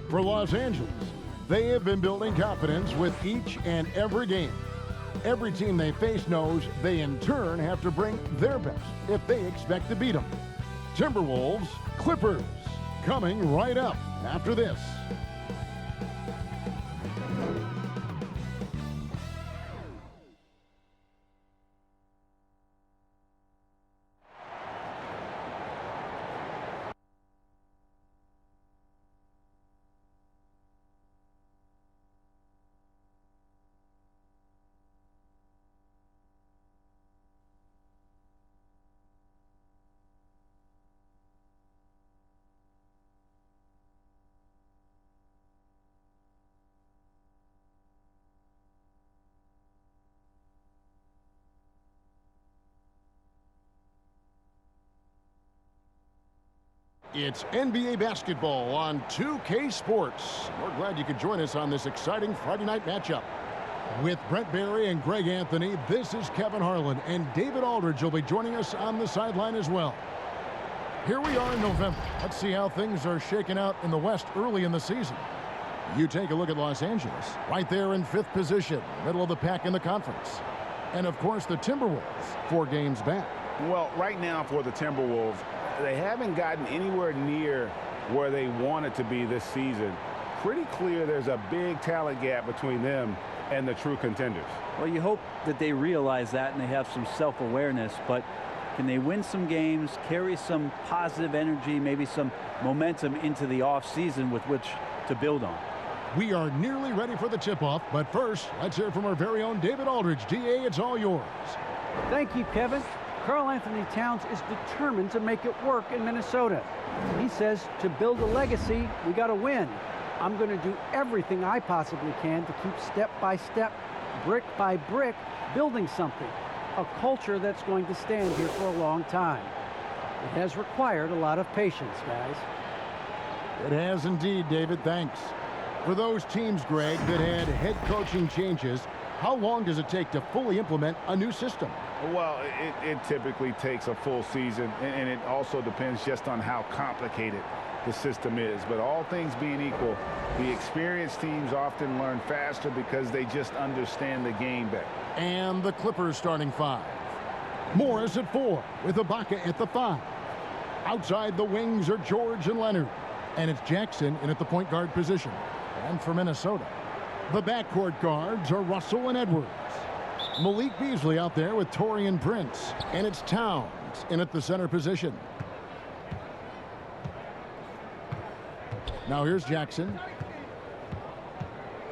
For Los Angeles, they have been building confidence with each and every game. Every team they face knows they in turn have to bring their best if they expect to beat them. Timberwolves, Clippers, coming right up after this. It's NBA basketball on 2K Sports. We're glad you could join us on this exciting Friday night matchup. With Brent Barry and Greg Anthony, this is Kevin Harlan, and David Aldridge will be joining us on the sideline as well. Here we are in November. Let's see how things are shaking out in the West early in the season. You take a look at Los Angeles, right there in 5th position, middle of the pack in the conference. And of course, the Timberwolves, 4 games back. Well, right now for the Timberwolves, they haven't gotten anywhere near where they wanted to be this season. Pretty clear there's a big talent gap between them and the true contenders. Well, you hope that they realize that and they have some self-awareness, but can they win some games, carry some positive energy, maybe some momentum into the offseason with which to build on? We are nearly ready for the tip-off, but first, let's hear from our very own David Aldridge. DA, it's all yours. Thank you, Kevin. Karl Anthony Towns is determined to make it work in Minnesota. He says to build a legacy, we got to win. I'm going to do everything I possibly can to keep step by step, brick by brick, building something. A culture that's going to stand here for a long time. It has required a lot of patience, guys. It has indeed, David. Thanks. For those teams, Greg, that had head coaching changes, how long does it take to fully implement a new system? Well, it typically takes a full season, and it also depends just on how complicated the system is. But all things being equal, the experienced teams often learn faster because they just understand the game better. And the Clippers starting 5. Morris at 4 with Ibaka at the 5. Outside the wings are George and Leonard. And it's Jackson in at the point guard position. And for Minnesota, the backcourt guards are Russell and Edwards. Malik Beasley out there with Taurean Prince. And it's Towns in at the center position. Now here's Jackson.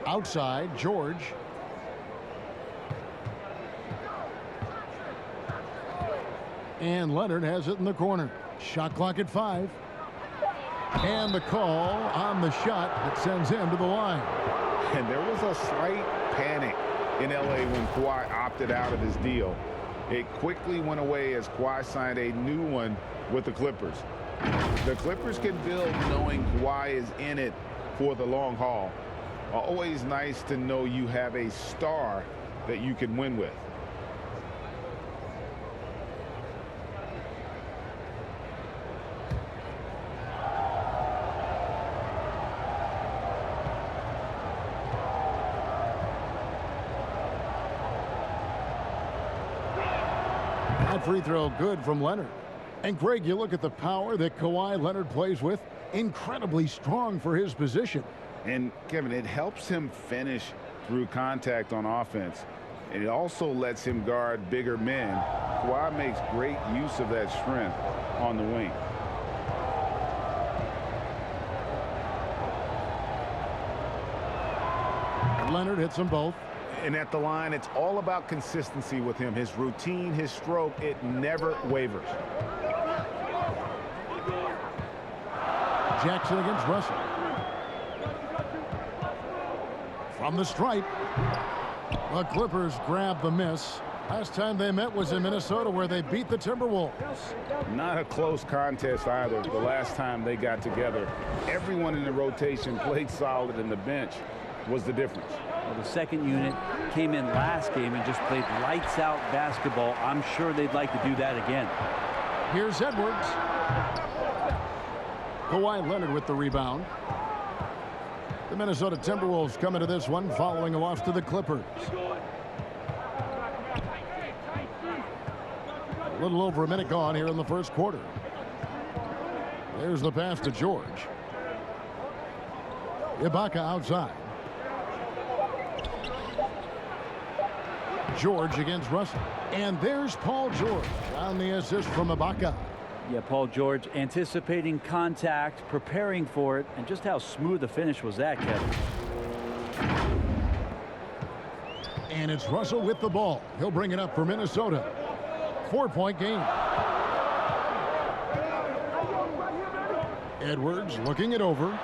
Outside, George. And Leonard has it in the corner. Shot clock at 5. And the call on the shot that sends him to the line. And there was a slight panic in L.A. when Kawhi opted out of his deal. It quickly went away as Kawhi signed a new one with the Clippers. The Clippers can build knowing Kawhi is in it for the long haul. Always nice to know you have a star that you can win with. That free throw good from Leonard. And Greg, you look at the power that Kawhi Leonard plays with. Incredibly strong for his position. And Kevin, it helps him finish through contact on offense. And it also lets him guard bigger men. Kawhi makes great use of that strength on the wing. Leonard hits them both. And at the line, it's all about consistency with him. His routine, his stroke, it never wavers. Jackson against Russell. From the stripe. The Clippers grab the miss. Last time they met was in Minnesota, where they beat the Timberwolves. Not a close contest either the last time they got together. Everyone in the rotation played solid, and the bench was the difference. Well, the second unit came in last game and just played lights out basketball. I'm sure they'd like to do that again. Here's Edwards. Kawhi Leonard with the rebound. The Minnesota Timberwolves come into this one following a loss to the Clippers. A little over a minute gone here in the first quarter. There's the pass to George. Ibaka outside. George against Russell. And there's Paul George on the assist from Ibaka. Yeah, Paul George anticipating contact, preparing for it, and just how smooth the finish was that, Kevin. And it's Russell with the ball. He'll bring it up for Minnesota. 4-point game. Edwards looking it over.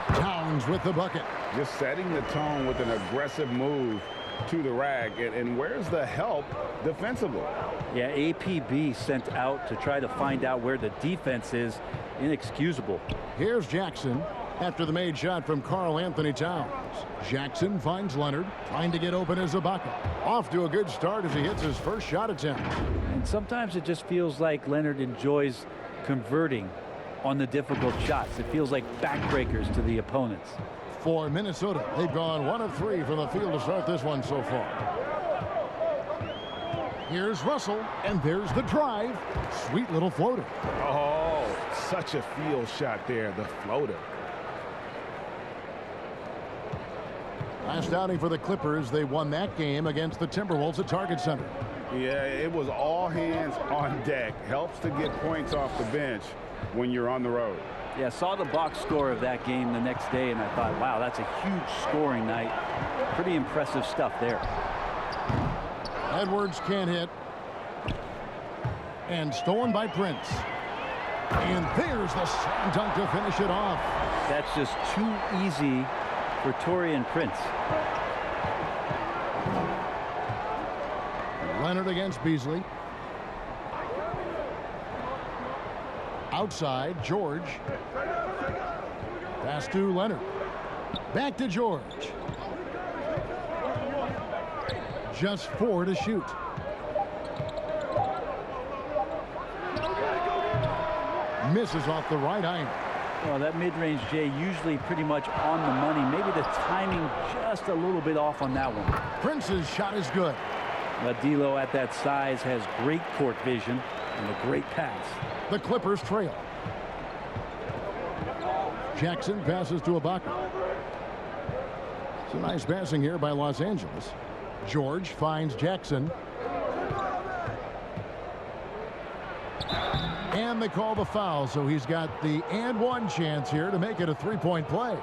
Towns with the bucket. Just setting the tone with an aggressive move to the rack. And where's the help defensively? Yeah, APB sent out to try to find out where the defense is. Inexcusable. Here's Jackson after the made shot from Karl Anthony Towns. Jackson finds Leonard, trying to get open as Ibaka. Off to a good start as he hits his first shot attempt. And sometimes it just feels like Leonard enjoys converting on the difficult shots. It feels like backbreakers to the opponents. For Minnesota, they've gone 1 of 3 from the field to start this one so far. Here's Russell, and there's the drive. Sweet little floater. Oh, such a field shot there, the floater. Last outing for the Clippers, they won that game against the Timberwolves at Target Center. Yeah, it was all hands on deck. Helps to get points off the bench when you're on the road. Yeah, saw the box score of that game the next day, and I thought, wow, that's a huge scoring night. Pretty impressive stuff there. Edwards can't hit. And stolen by Prince. And there's the slam dunk to finish it off. That's just too easy for Taurean Prince. Leonard against Beasley. Outside, George. Pass to Leonard. Back to George. Just 4 to shoot. Misses off the right iron. Well, that mid-range, Jay, usually pretty much on the money. Maybe the timing just a little bit off on that one. Prince's shot is good. But D'Lo at that size has great court vision and a great pass. The Clippers trail. Jackson passes to Ibaka. Some nice passing here by Los Angeles. George finds Jackson. And they call the foul, so he's got the and one chance here to make it a 3-point play.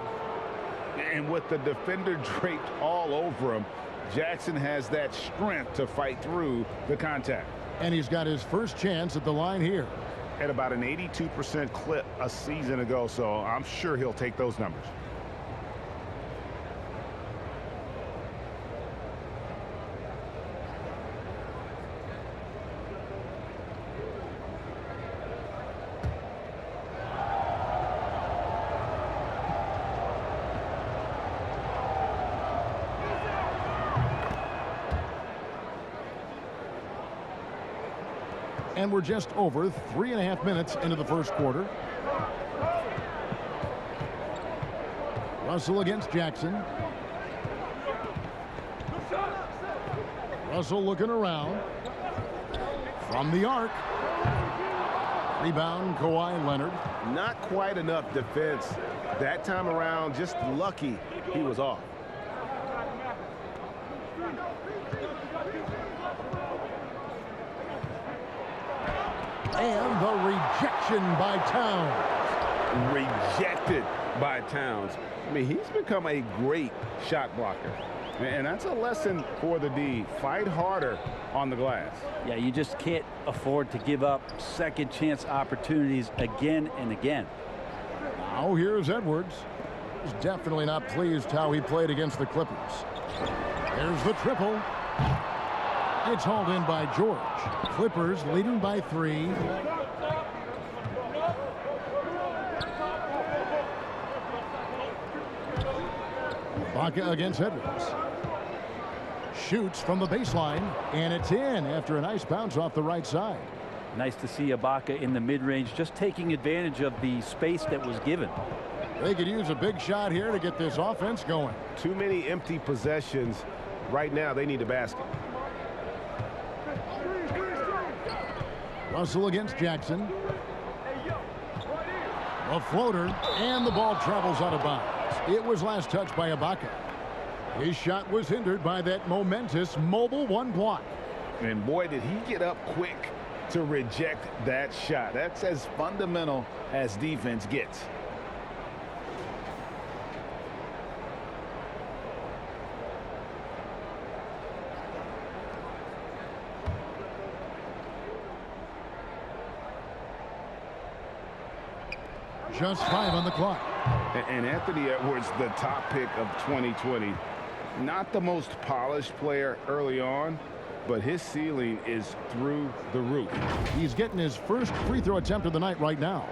And with the defender draped all over him, Jackson has that strength to fight through the contact. And he's got his first chance at the line here. At about an 82% clip a season ago, so I'm sure he'll take those numbers. And we're just over 3.5 minutes into the first quarter. Russell against Jackson. Russell looking around. From the arc. Rebound, Kawhi Leonard. Not quite enough defense that time around. Just lucky he was off. And the rejection by Towns. Rejected by Towns. I mean, he's become a great shot blocker. And that's a lesson for the D. Fight harder on the glass. Yeah, you just can't afford to give up second chance opportunities again and again. Now here's Edwards. He's definitely not pleased how he played against the Clippers. There's the triple. It's hauled in by George. Clippers leading by 3. Ibaka against Edwards. Shoots from the baseline, and it's in after a nice bounce off the right side. Nice to see Ibaka in the mid-range, just taking advantage of the space that was given. They could use a big shot here to get this offense going. Too many empty possessions. Right now, they need a basket. Russell against Jackson. A floater, and the ball travels out of bounds. It was last touched by Ibaka. His shot was hindered by that momentous mobile one block. And boy, did he get up quick to reject that shot. That's as fundamental as defense gets. Just 5 on the clock. And Anthony Edwards, the top pick of 2020. Not the most polished player early on, but his ceiling is through the roof. He's getting his first free throw attempt of the night right now.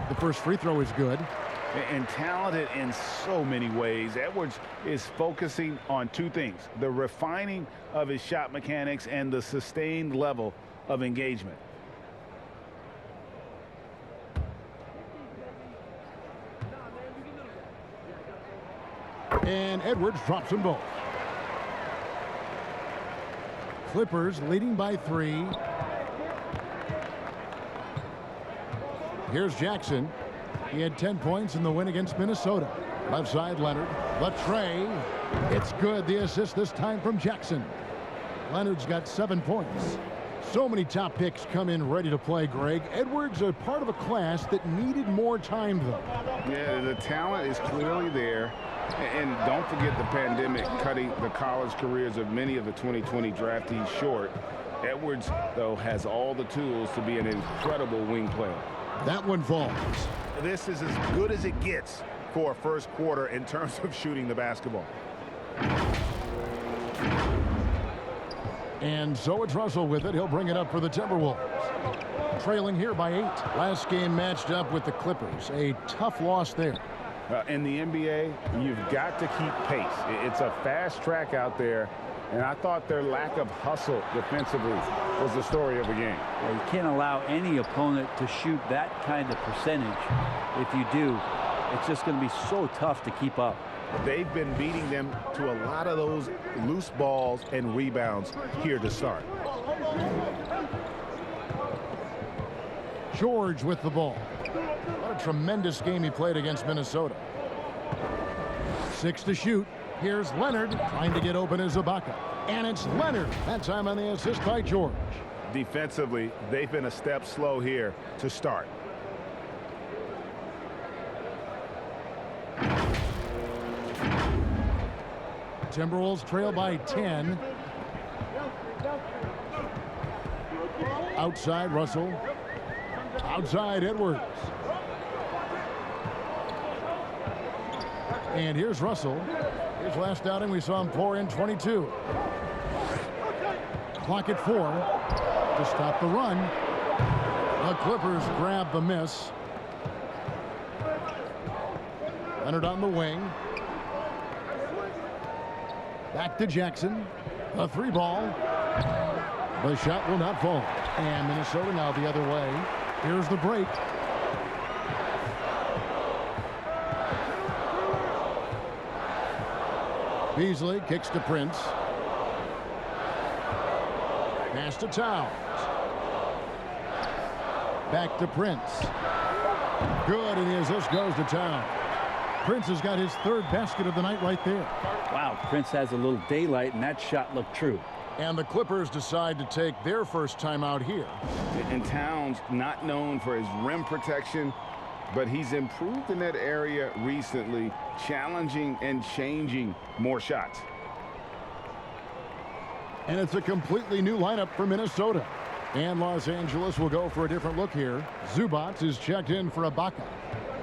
The first free throw is good. And talented in so many ways. Edwards is focusing on two things: the refining of his shot mechanics and the sustained level of engagement. And Edwards drops them both. Clippers leading by 3. Here's Jackson. He had 10 points in the win against Minnesota. Left side, Leonard. The tray. It's good. The assist this time from Jackson. Leonard's got 7 points. So many top picks come in ready to play, Greg. Edwards a part of a class that needed more time, though. Yeah, the talent is clearly there. And don't forget the pandemic cutting the college careers of many of the 2020 draftees short. Edwards, though, has all the tools to be an incredible wing player. That one falls. This is as good as it gets for a first quarter in terms of shooting the basketball. And so it's Russell with it. He'll bring it up for the Timberwolves. Trailing here by 8. Last game matched up with the Clippers. A tough loss there. In the NBA, you've got to keep pace. It's a fast track out there, and I thought their lack of hustle defensively was the story of the game. Well, you can't allow any opponent to shoot that kind of percentage. If you do, it's just going to be so tough to keep up. They've been beating them to a lot of those loose balls and rebounds here to start. George with the ball. What a tremendous game he played against Minnesota. 6 to shoot. Here's Leonard trying to get open as Ibaka. And it's Leonard. That time on the assist by George. Defensively, they've been a step slow here to start. Timberwolves trail by 10. Outside Russell. Outside Edwards. And here's Russell. His last outing, we saw him pour in 22. Clock at 4 to stop the run. The Clippers grab the miss. Leonard on the wing. Back to Jackson. A 3 ball. The shot will not fall. And Minnesota now the other way. Here's the break. Beasley kicks to Prince. Pass to Towns. Back to Prince. Good, and the assist goes to Towns. Prince has got his 3rd basket of the night right there. Wow, Prince has a little daylight, and that shot looked true. And the Clippers decide to take their first time out here. And Towns, not known for his rim protection, but he's improved in that area recently, challenging and changing more shots. And it's a completely new lineup for Minnesota. And Los Angeles will go for a different look here. Zubac is checked in for Ibaka.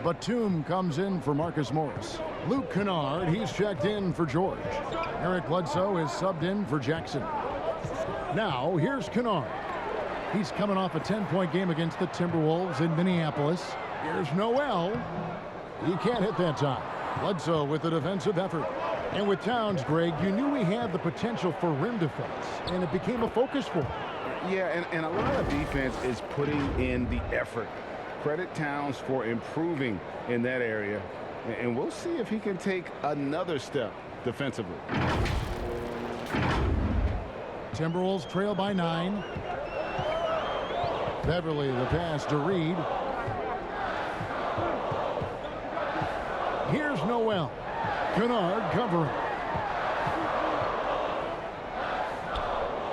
Batum comes in for Marcus Morris. Luke Kennard, he's checked in for George. Eric Bledsoe is subbed in for Jackson. Now, here's Kennard. He's coming off a 10-point game against the Timberwolves in Minneapolis. Here's Noel. He can't hit that time. Bledsoe with the defensive effort. And with Towns, Greg, you knew he had the potential for rim defense, and it became a focus for him. Yeah, and a lot of defense is putting in the effort. Credit Towns for improving in that area, and we'll see if he can take another step defensively. Timberwolves trail by 9. Beverly, the pass to Reed. Here's Noel. Kennard covering.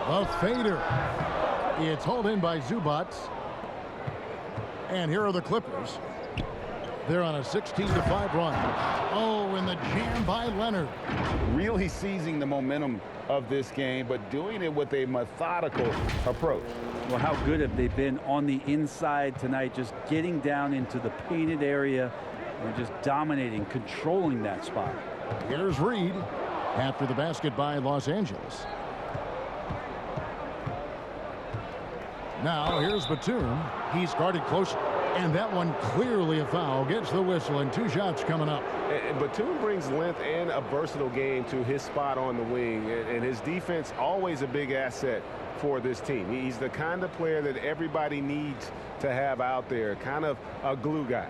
A fader. It's hauled in by Zubats. And here are the Clippers. They're on a 16-5 run. Oh, and the jam by Leonard. Really seizing the momentum of this game, but doing it with a methodical approach. Well, how good have they been on the inside tonight, just getting down into the painted area and just dominating, controlling that spot. Here's Reed after the basket by Los Angeles. Now here's Batum. He's guarded close, and that one clearly a foul. Gets the whistle, and 2 shots coming up. Batum brings length and a versatile game to his spot on the wing, and his defense always a big asset for this team. He's the kind of player that everybody needs to have out there, kind of a glue guy.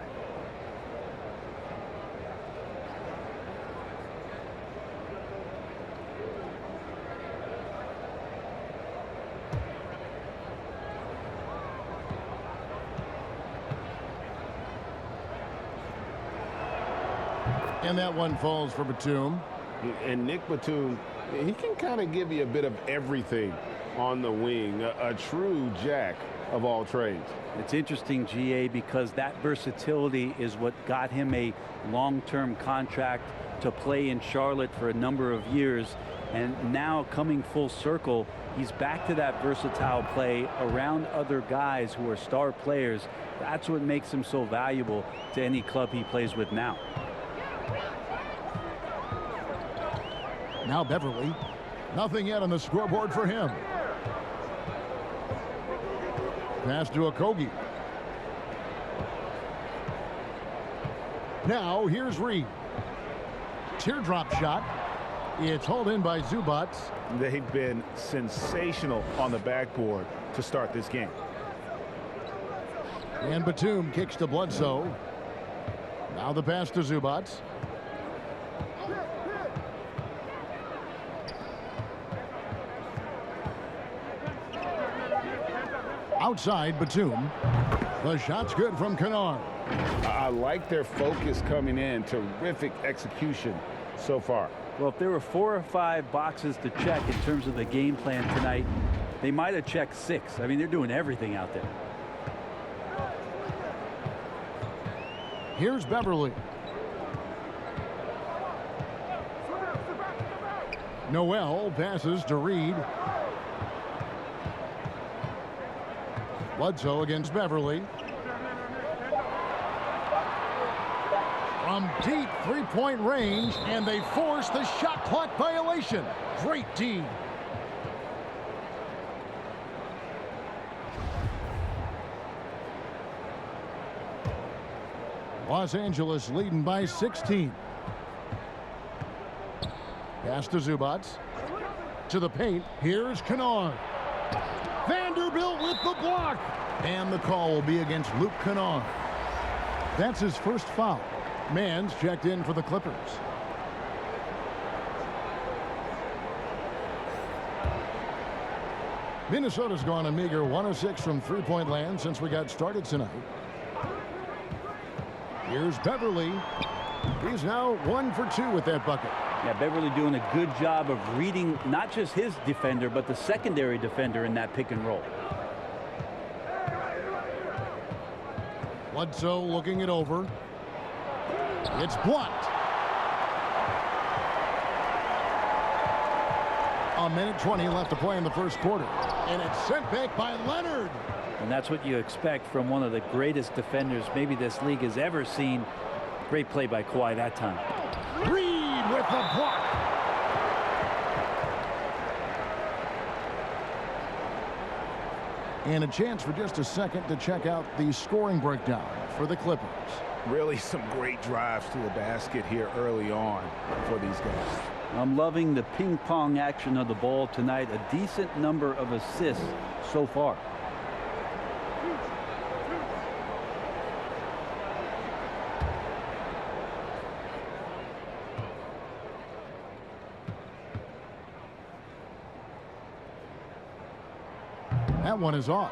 And that one falls for Batum. And Nick Batum, he can kind of give you a bit of everything on the wing, a true jack of all trades. It's interesting, GA, because that versatility is what got him a long-term contract to play in Charlotte for a number of years. And now coming full circle, he's back to that versatile play around other guys who are star players. That's what makes him so valuable to any club he plays with now. Now Beverly. Nothing yet on the scoreboard for him. Pass to Okogie. Now here's Reed. Teardrop shot. It's hauled in by Zubats. They've been sensational on the backboard to start this game. And Batum kicks to Bledsoe. Now the pass to Zubats. Outside Batum. The shot's good from Kennard. I like their focus coming in. Terrific execution so far. Well, if there were 4 or 5 boxes to check in terms of the game plan tonight, they might have checked 6. I mean, they're doing everything out there. Here's Beverly. Noel passes to Reed. Bledsoe against Beverly. From deep three-point range, and they force the shot clock violation. Great team. Los Angeles leading by 16. Pass to Zubats. To the paint. Here's Kennard. Vanderbilt with the block. And the call will be against Luke Kennard. That's his first foul. Mann's checked in for the Clippers. Minnesota's gone a meager 1 of 6 from three-point land since we got started tonight. Here's Beverly. He's now 1 for 2 with that bucket. Yeah, Beverly doing a good job of reading not just his defender, but the secondary defender in that pick and roll. Bledsoe looking it over. It's blocked. A minute 20 left to play in the first quarter. And it's sent back by Leonard. And that's what you expect from one of the greatest defenders maybe this league has ever seen. Great play by Kawhi that time. Reed with the block. And a chance for just a second to check out the scoring breakdown for the Clippers. Really some great drives to the basket here early on for these guys. I'm loving the ping pong action of the ball tonight. A decent number of assists so far. That one is off.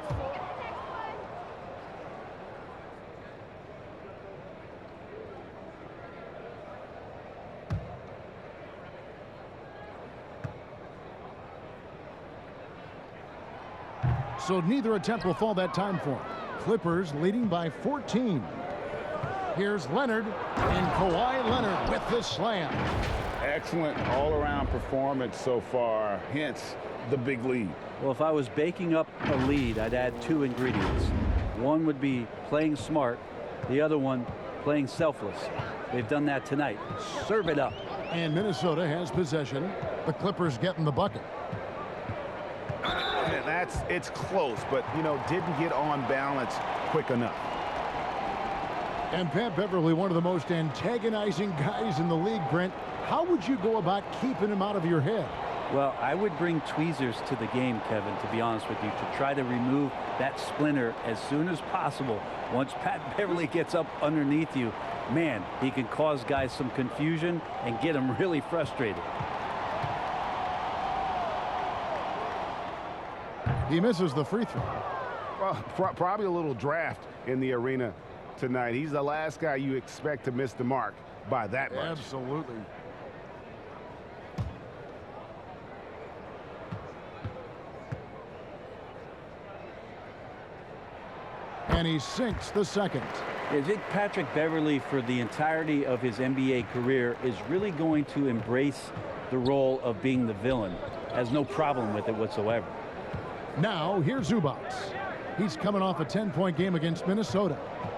So neither attempt will fall that time for him. Clippers leading by 14. Here's Leonard, and Kawhi Leonard with the slam. Excellent all-around performance so far, hence the big lead. Well, if I was baking up a lead, I'd add two ingredients. One would be playing smart. The other one, playing selfless. They've done that tonight. Serve it up. And Minnesota has possession. The Clippers getting the bucket. And it's close, but, you know, didn't get on balance quick enough. And Pat Beverly, one of the most antagonizing guys in the league, Brent. How would you go about keeping him out of your head? Well, I would bring tweezers to the game, Kevin, to be honest with you, to try to remove that splinter as soon as possible. Once Pat Beverly gets up underneath you, man, he can cause guys some confusion and get them really frustrated. He misses the free throw. Well, probably a little draft in the arena tonight. He's the last guy you expect to miss the mark by that much. Absolutely. And he sinks the second. I think Patrick Beverly, for the entirety of his NBA career, is really going to embrace the role of being the villain. Has no problem with it whatsoever. Now, here's Zubac. He's coming off a 10-point game against Minnesota.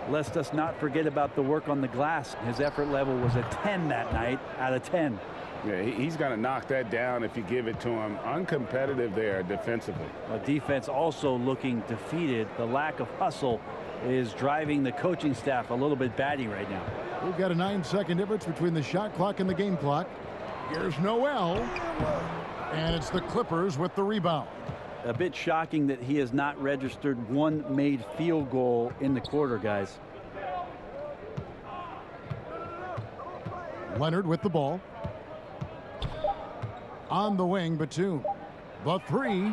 Let us not forget about the work on the glass. His effort level was a 10 that night out of 10. Yeah, he's going to knock that down if you give it to him. Uncompetitive there defensively. Defense also looking defeated. The lack of hustle is driving the coaching staff a little bit batty right now. We've got a 9-second difference between the shot clock and the game clock. Here's Noel. And it's the Clippers with the rebound. A bit shocking that he has not registered one made field goal in the quarter, guys. Leonard with the ball. On the wing, Batum. The three.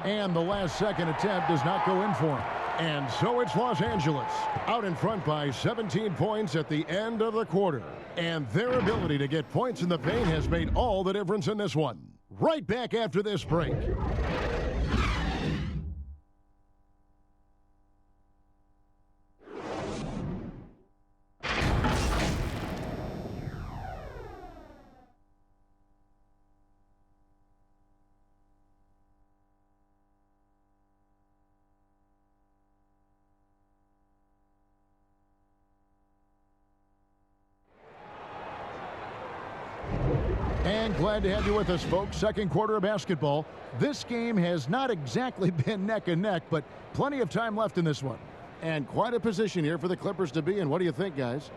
And the last second attempt does not go in for him. And so it's Los Angeles out in front by 17 points at the end of the quarter. And their ability to get points in the paint has made all the difference in this one. Right back after this break. And glad to have you with us, folks. Second quarter of basketball. This game has not exactly been neck and neck, but plenty of time left in this one. And quite a position here for the Clippers to be in. What do you think, guys?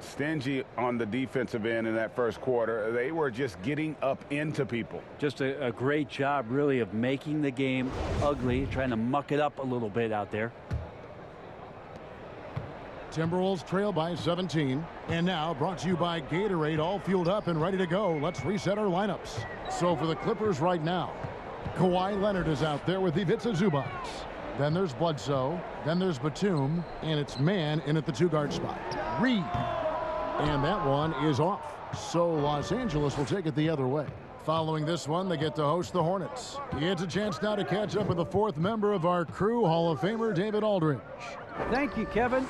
Stingy on the defensive end in that first quarter. They were just getting up into people. Just a great job, really, of making the game ugly, trying to muck it up a little bit out there. Timberwolves trail by 17. And now brought to you by Gatorade, all fueled up and ready to go. Let's reset our lineups. So for the Clippers right now, Kawhi Leonard is out there with Ivica Zubac. Then there's Bledsoe. Then there's Batum. And it's Mann in at the two-guard spot. Reed. And that one is off. So Los Angeles will take it the other way. Following this one, they get to host the Hornets. It's a chance now to catch up with the fourth member of our crew, Hall of Famer David Aldridge. Thank you, Kevin.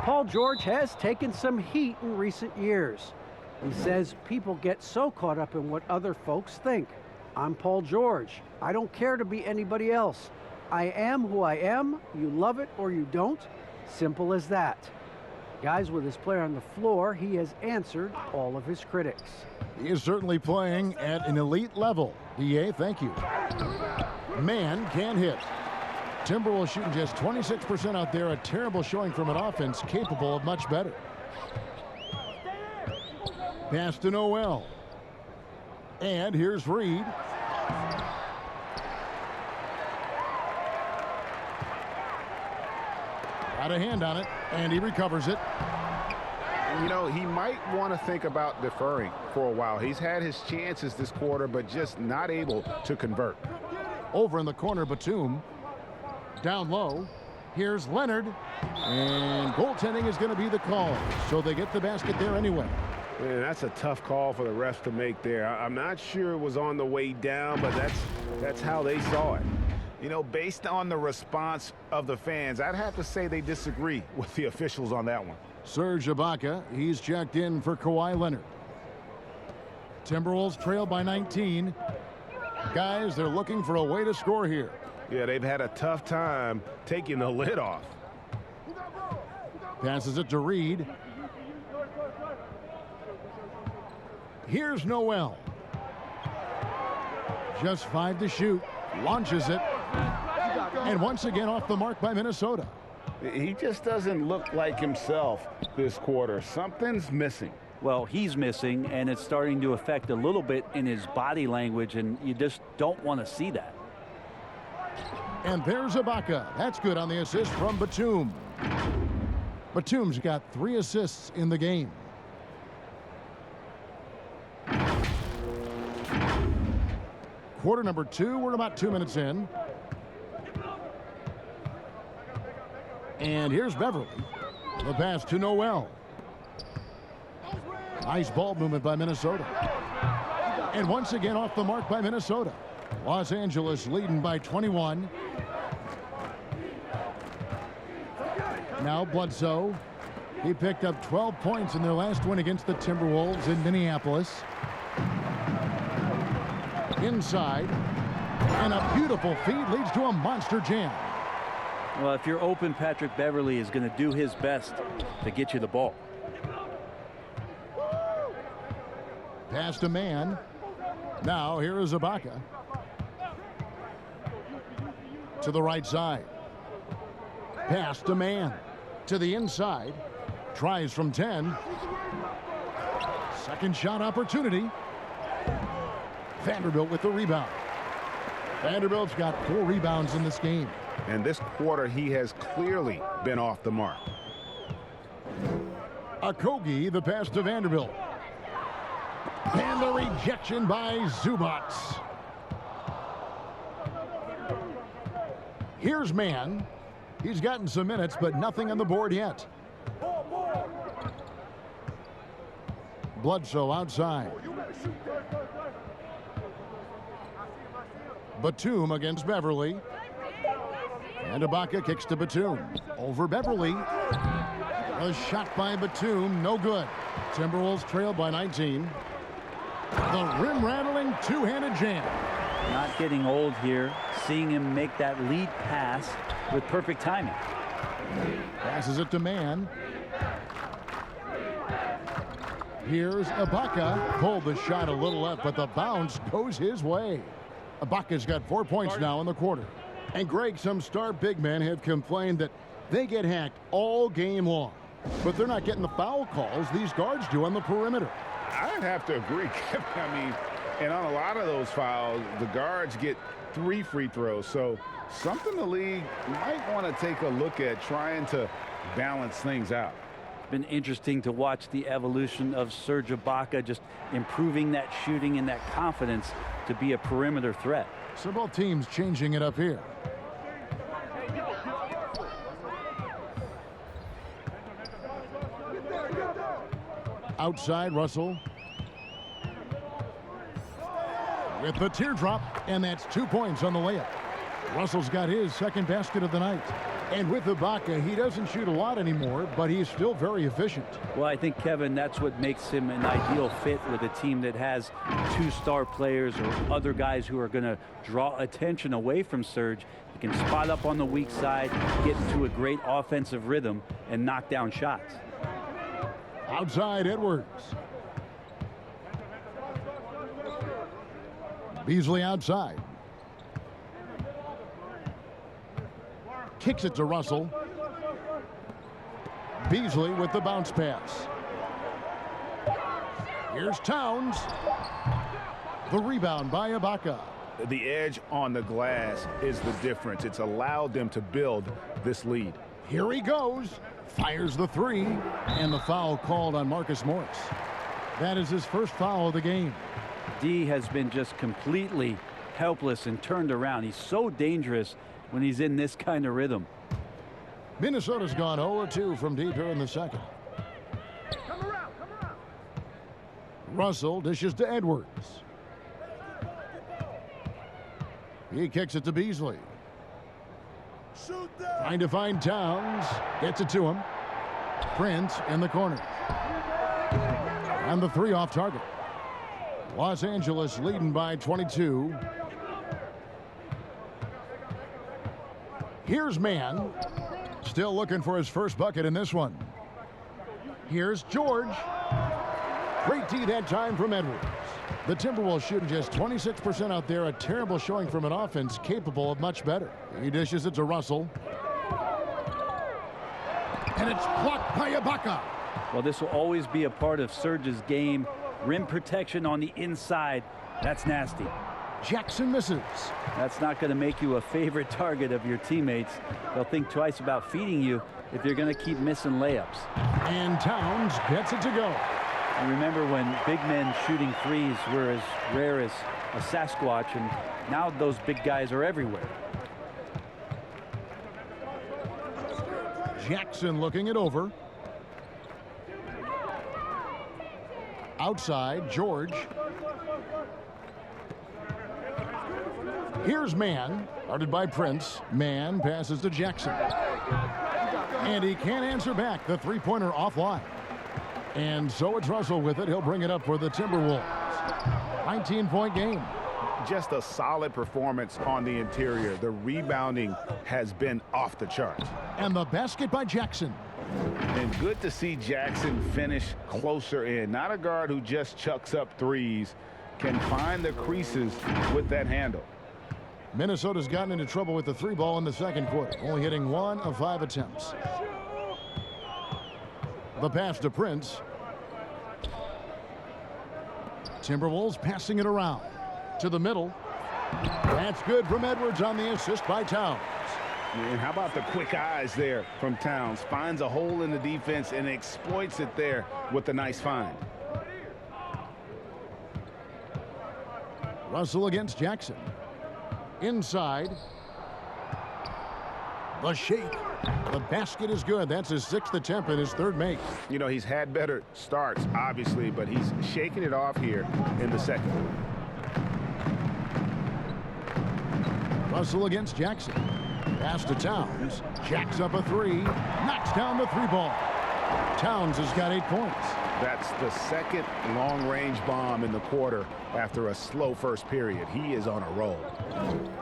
Paul George has taken some heat in recent years. He says people get so caught up in what other folks think. I'm Paul George. I don't care to be anybody else. I am who I am. You love it or you don't. Simple as that. Guys, with his player on the floor, he has answered all of his critics. He is certainly playing at an elite level. DA, thank you. Man can't hit. Timberwolves shooting just 26% out there. A terrible showing from an offense capable of much better. Pass to Noel. And here's Reed. Got a hand on it, and he recovers it. You know, he might want to think about deferring for a while. He's had his chances this quarter, but just not able to convert. Over in the corner, Batum. Down low. Here's Leonard. And goaltending is going to be the call. So they get the basket there anyway. Man, that's a tough call for the refs to make there. I'm not sure it was on the way down, but that's how they saw it. You know, based on the response of the fans, I'd have to say they disagree with the officials on that one. Serge Ibaka, he's checked in for Kawhi Leonard. Timberwolves trail by 19. Guys, they're looking for a way to score here. Yeah, they've had a tough time taking the lid off. Passes it to Reed. Here's Noel. Just 5 to shoot. Launches it. And once again off the mark by Minnesota. He just doesn't look like himself this quarter. Something's missing. Well, he's missing, and it's starting to affect a little bit in his body language, and you just don't want to see that. And there's Ibaka. That's good on the assist from Batum. Batum's got 3 assists in the game. Quarter number 2. We're about 2 minutes in. And here's Beverly. The pass to Noel. Nice ball movement by Minnesota. And once again off the mark by Minnesota. Los Angeles leading by 21. Now Bledsoe. He picked up 12 points in their last win against the Timberwolves in Minneapolis. Inside. And a beautiful feed leads to a monster jam. Well, if you're open, Patrick Beverly is going to do his best to get you the ball. Pass to Man. Now here is Ibaka. To the right side. Pass to Man. To the inside. Tries from 10. Second shot opportunity. Vanderbilt with the rebound. Vanderbilt's got 4 rebounds in this game. And this quarter, he has clearly been off the mark. Okogie, the pass to Vanderbilt. And the rejection by Zubac. Here's Man. He's gotten some minutes, but nothing on the board yet. Bledsoe outside. Batum against Beverly. And Ibaka kicks to Batum. Over Beverly. A shot by Batum, no good. Timberwolves trail by 19. The rim-rattling two-handed jam. Not getting old here. Seeing him make that lead pass with perfect timing. Passes it to Man. Here's Ibaka. Pulled the shot a little left, but the bounce goes his way. Ibaka's got 4 points now in the quarter. And Greg, some star big men have complained that they get hacked all game long. But they're not getting the foul calls these guards do on the perimeter. I'd have to agree, Kevin. I mean, and on a lot of those fouls, the guards get 3 free throws. So something the league might want to take a look at, trying to balance things out. It's been interesting to watch the evolution of Serge Ibaka, just improving that shooting and that confidence to be a perimeter threat. So both teams changing it up here. Outside, Russell. With the teardrop, and that's 2 points on the layup. Russell's got his second basket of the night. And with Ibaka, he doesn't shoot a lot anymore, but he's still very efficient. Well, I think, Kevin, that's what makes him an ideal fit with a team that has 2 star players or other guys who are going to draw attention away from Serge. He can spot up on the weak side, get into a great offensive rhythm, and knock down shots. Outside Edwards. Beasley outside. Kicks it to Russell. Beasley with the bounce pass. Here's Towns. The rebound by Ibaka. The edge on the glass is the difference. It's allowed them to build this lead. Here he goes. Fires the three. And the foul called on Marcus Morris. That is his first foul of the game. D has been just completely helpless and turned around. He's so dangerous when he's in this kind of rhythm. Minnesota's gone 0-2 from deep here in the second. Russell dishes to Edwards. He kicks it to Beasley. Trying to find Towns. Gets it to him. Prince in the corner. And the three off target. Los Angeles leading by 22. Here's Mann. Still looking for his first bucket in this one. Here's George. Great D that time from Edwards. The Timberwolves shooting just 26% out there. A terrible showing from an offense capable of much better. He dishes it to Russell. And it's blocked by Ibaka. Well, this will always be a part of Serge's game. Rim protection on the inside. That's nasty. Jackson misses. That's not going to make you a favorite target of your teammates. They'll think twice about feeding you if you're going to keep missing layups. And Towns gets it to go. And remember when big men shooting threes were as rare as a Sasquatch, and now those big guys are everywhere. Jackson looking it over. Outside, George. Here's Mann, guarded by Prince. Mann passes to Jackson. And he can't answer back. The three-pointer offline. And so it's Russell with it. He'll bring it up for the Timberwolves. 19-point game. Just a solid performance on the interior. The rebounding has been off the charts. And the basket by Jackson. And good to see Jackson finish closer in. Not a guard who just chucks up threes. Can find the creases with that handle. Minnesota's gotten into trouble with the three ball in the second quarter. Only hitting 1 of 5 attempts. The pass to Prince. Timberwolves passing it around to the middle. That's good from Edwards on the assist by Towns. And how about the quick eyes there from Towns? Finds a hole in the defense and exploits it there with a nice find. Russell against Jackson. Inside. The shake. The basket is good. That's his 6th attempt and his 3rd make. You know, he's had better starts, obviously, but he's shaking it off here in the second. Russell against Jackson. Pass to Towns. Jacks up a three. Knocks down the three ball. Towns has got 8 points. That's the second long-range bomb in the quarter after a slow first period. He is on a roll.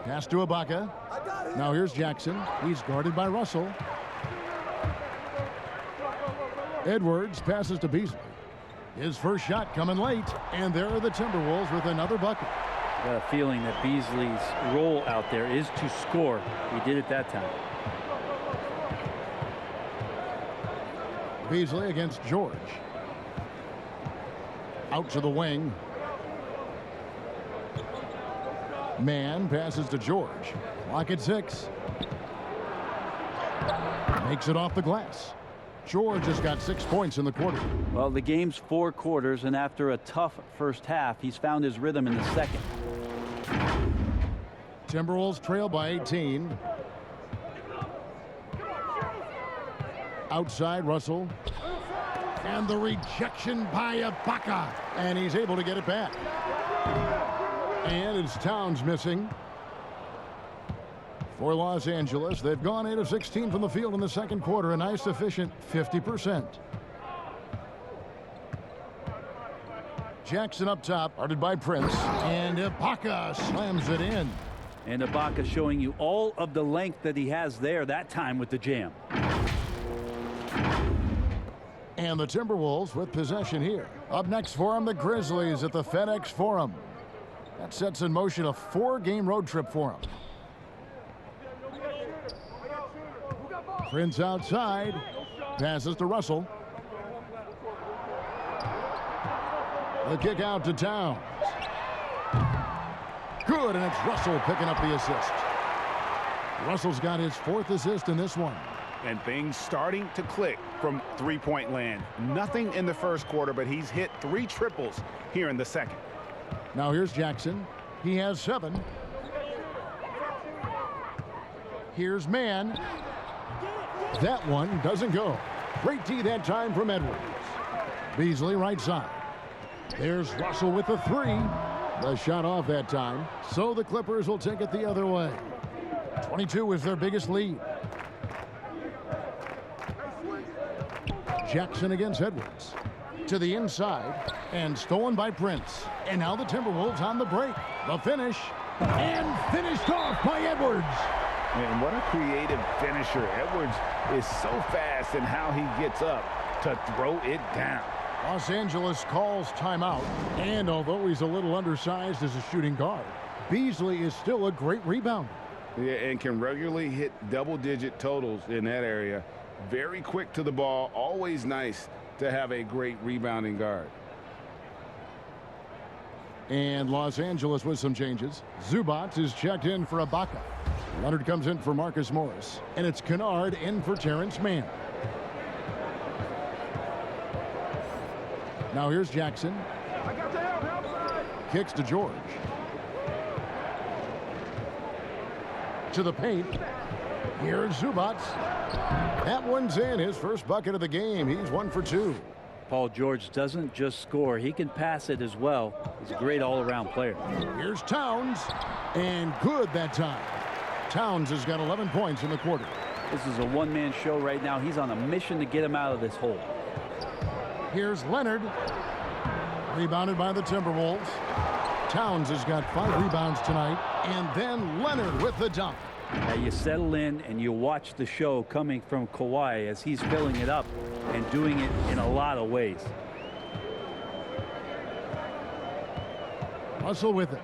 Pass to Ibaka. Now here's Jackson. He's guarded by Russell. Edwards passes to Beasley. His first shot coming late. And there are the Timberwolves with another bucket. I got a feeling that Beasley's role out there is to score. He did it that time. Beasley against George. Out to the wing. Mann passes to George. Clock at 6. Makes it off the glass. George has got 6 points in the quarter. Well, the game's 4 quarters, and after a tough first half, he's found his rhythm in the second. Timberwolves trail by 18. Outside, Russell. And the rejection by Ibaka. And he's able to get it back. And it's Towns missing. For Los Angeles, they've gone 8 of 16 from the field in the second quarter. A nice, efficient 50%. Jackson up top, guarded by Prince. And Ibaka slams it in. And Ibaka showing you all of the length that he has there that time with the jam. And the Timberwolves with possession here. Up next for them, the Grizzlies at the FedEx Forum. That sets in motion a 4-game road trip for them. Prince outside. Passes to Russell. The kick out to Towns. Good, and it's Russell picking up the assist. Russell's got his 4th assist in this one. And things starting to click from three-point land. Nothing in the first quarter, but he's hit 3 triples here in the second. Now here's Jackson. He has 7. Here's Mann. That one doesn't go. Great D that time from Edwards. Beasley right side. There's Russell with the 3. The shot off that time. So the Clippers will take it the other way. 22 is their biggest lead. Jackson against Edwards. To the inside. And stolen by Prince. And now the Timberwolves on the break. The finish. And finished off by Edwards. And what a creative finisher. Edwards is so fast in how he gets up to throw it down. Los Angeles calls timeout. And although he's a little undersized as a shooting guard, Beasley is still a great rebounder. Yeah, and can regularly hit double-digit totals in that area. Very quick to the ball. Always nice to have a great rebounding guard. And Los Angeles with some changes. Zubac is checked in for Ibaka. Leonard comes in for Marcus Morris. And it's Kennard in for Terrence Mann. Now here's Jackson. Kicks to George. To the paint. Here's Zubac. That one's in. His first bucket of the game. He's 1 for 2. Paul George doesn't just score. He can pass it as well. He's a great all-around player. Here's Towns. And good that time. Towns has got 11 points in the quarter. This is a one-man show right now. He's on a mission to get him out of this hole. Here's Leonard. Rebounded by the Timberwolves. Towns has got 5 rebounds tonight. And then Leonard with the dunk. Now you settle in and you watch the show coming from Kawhi as he's filling it up and doing it in a lot of ways. Russell with it.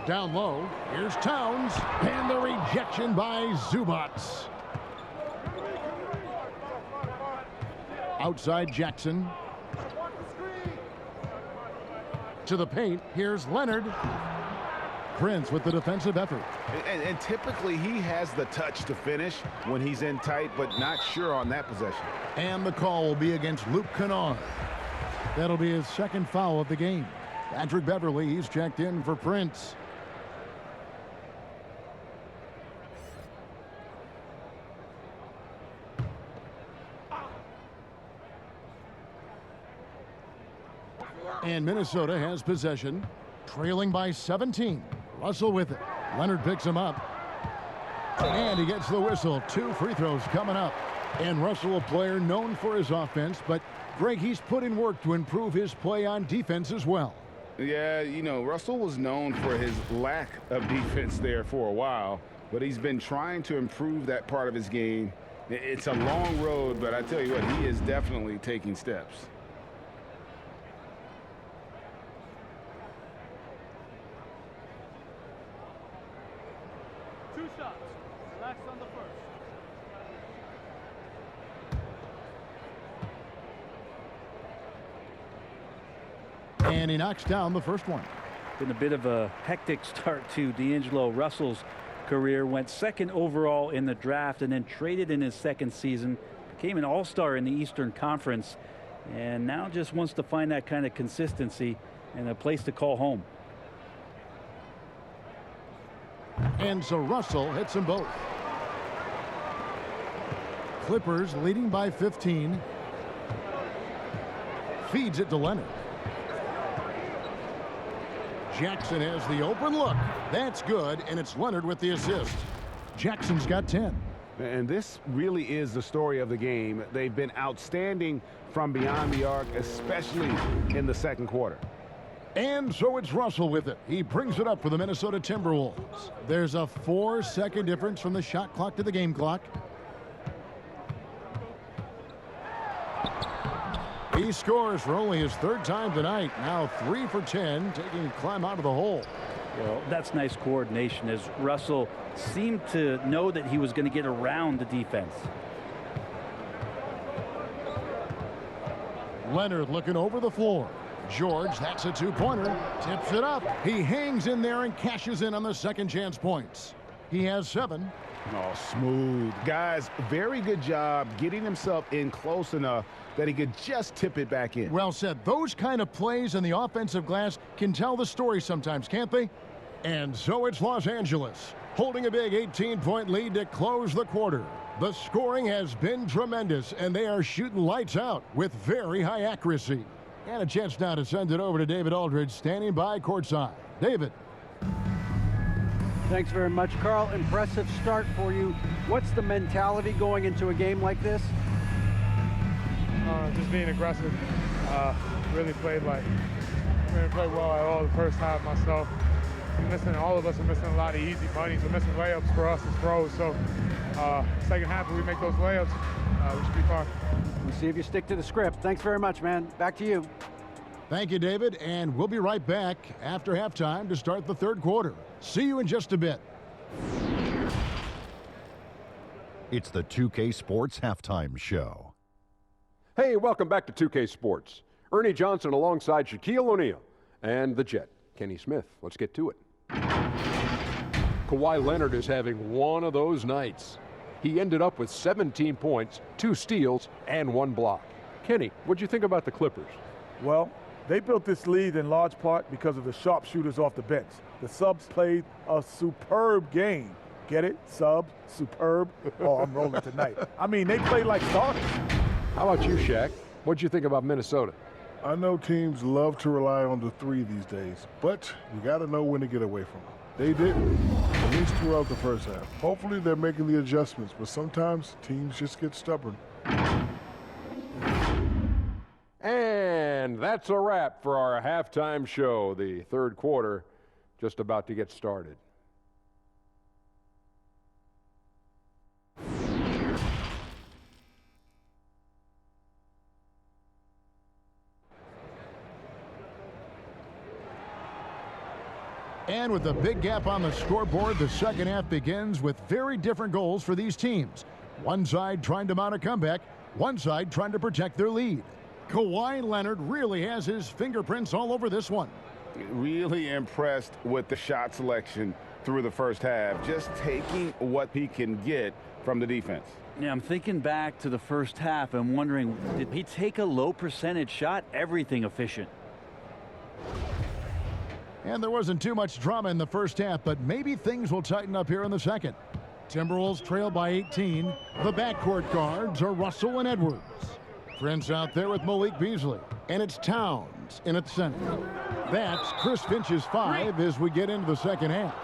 Down low. Here's Towns. And the rejection by Zubac. Outside Jackson. To the paint. Here's Leonard. Prince with the defensive effort. And typically he has the touch to finish when he's in tight, but not sure on that possession. And the call will be against Luke Kennard. That'll be his 2nd foul of the game. Patrick Beverly, he's checked in for Prince. And Minnesota has possession, trailing by 17. Russell with it. Leonard picks him up. And he gets the whistle. 2 free throws coming up. And Russell, a player known for his offense, but Greg, he's put in work to improve his play on defense as well. Yeah, you know, Russell was known for his lack of defense there for a while, but he's been trying to improve that part of his game. It's a long road, but I tell you what, he is definitely taking steps. On the first. And he knocks down the first one. Been a bit of a hectic start to D'Angelo Russell's career. Went 2nd overall in the draft and then traded in his 2nd season. Became an all-star in the Eastern Conference. And now just wants to find that kind of consistency and a place to call home. And so Russell hits them both. Clippers leading by 15. Feeds it to Leonard. Jackson has the open look. That's good, and it's Leonard with the assist. Jackson's got 10. And this really is the story of the game. They've been outstanding from beyond the arc, especially in the second quarter. And so it's Russell with it. He brings it up for the Minnesota Timberwolves. There's a 4-second difference from the shot clock to the game clock. He scores for only his third time tonight. Now 3 for 10, taking a climb out of the hole. Well, that's nice coordination, as Russell seemed to know that he was going to get around the defense. Leonard looking over the floor. George, that's a two-pointer. Tips it up. He hangs in there and cashes in on the second chance points. He has 7. Oh, smooth. Guys, very good job getting himself in close enough that he could just tip it back in. Well said. Those kind of plays in the offensive glass can tell the story sometimes, can't they? And so it's Los Angeles, holding a big 18-point lead to close the quarter. The scoring has been tremendous, and they are shooting lights out with very high accuracy. And a chance now to send it over to David Aldridge, standing by courtside. David. Thanks very much, Carl. Impressive start for you. What's the mentality going into a game like this? Just being aggressive. Really played well at all the first half myself. All of us are missing a lot of easy bunnies. We're missing layups for us as pros. So second half, if we make those layups, we should be fine. We'll see if you stick to the script. Thanks very much, man. Back to you. Thank you, David, and we'll be right back after halftime to start the third quarter. See you in just a bit. It's the 2K Sports Halftime Show. Hey, welcome back to 2K Sports. Ernie Johnson alongside Shaquille O'Neal and the Jet, Kenny Smith. Let's get to it. Kawhi Leonard is having one of those nights. He ended up with 17 points, 2 steals, and 1 block. Kenny, what'd you think about the Clippers? Well, they built this lead in large part because of the sharpshooters off the bench. The subs played a superb game. Get it? Subs, superb. Oh, I'm rolling tonight. I mean, they played like starters. How about you, Shaq? What'd you think about Minnesota? I know teams love to rely on the 3 these days, but you got to know when to get away from them. They didn't, at least throughout the first half. Hopefully they're making the adjustments, but sometimes teams just get stubborn. And that's a wrap for our halftime show. The third quarter just about to get started. And with a big gap on the scoreboard, the second half begins with very different goals for these teams. One side trying to mount a comeback, one side trying to protect their lead. Kawhi Leonard really has his fingerprints all over this one. Really impressed with the shot selection through the first half, just taking what he can get from the defense. Yeah, I'm thinking back to the first half and wondering, did he take a low percentage shot? Everything efficient. And there wasn't too much drama in the first half, but maybe things will tighten up here in the second. Timberwolves trail by 18. The backcourt guards are Russell and Edwards. Prince out there with Malik Beasley. And it's Towns in at center. That's Chris Finch's 5 as we get into the second half.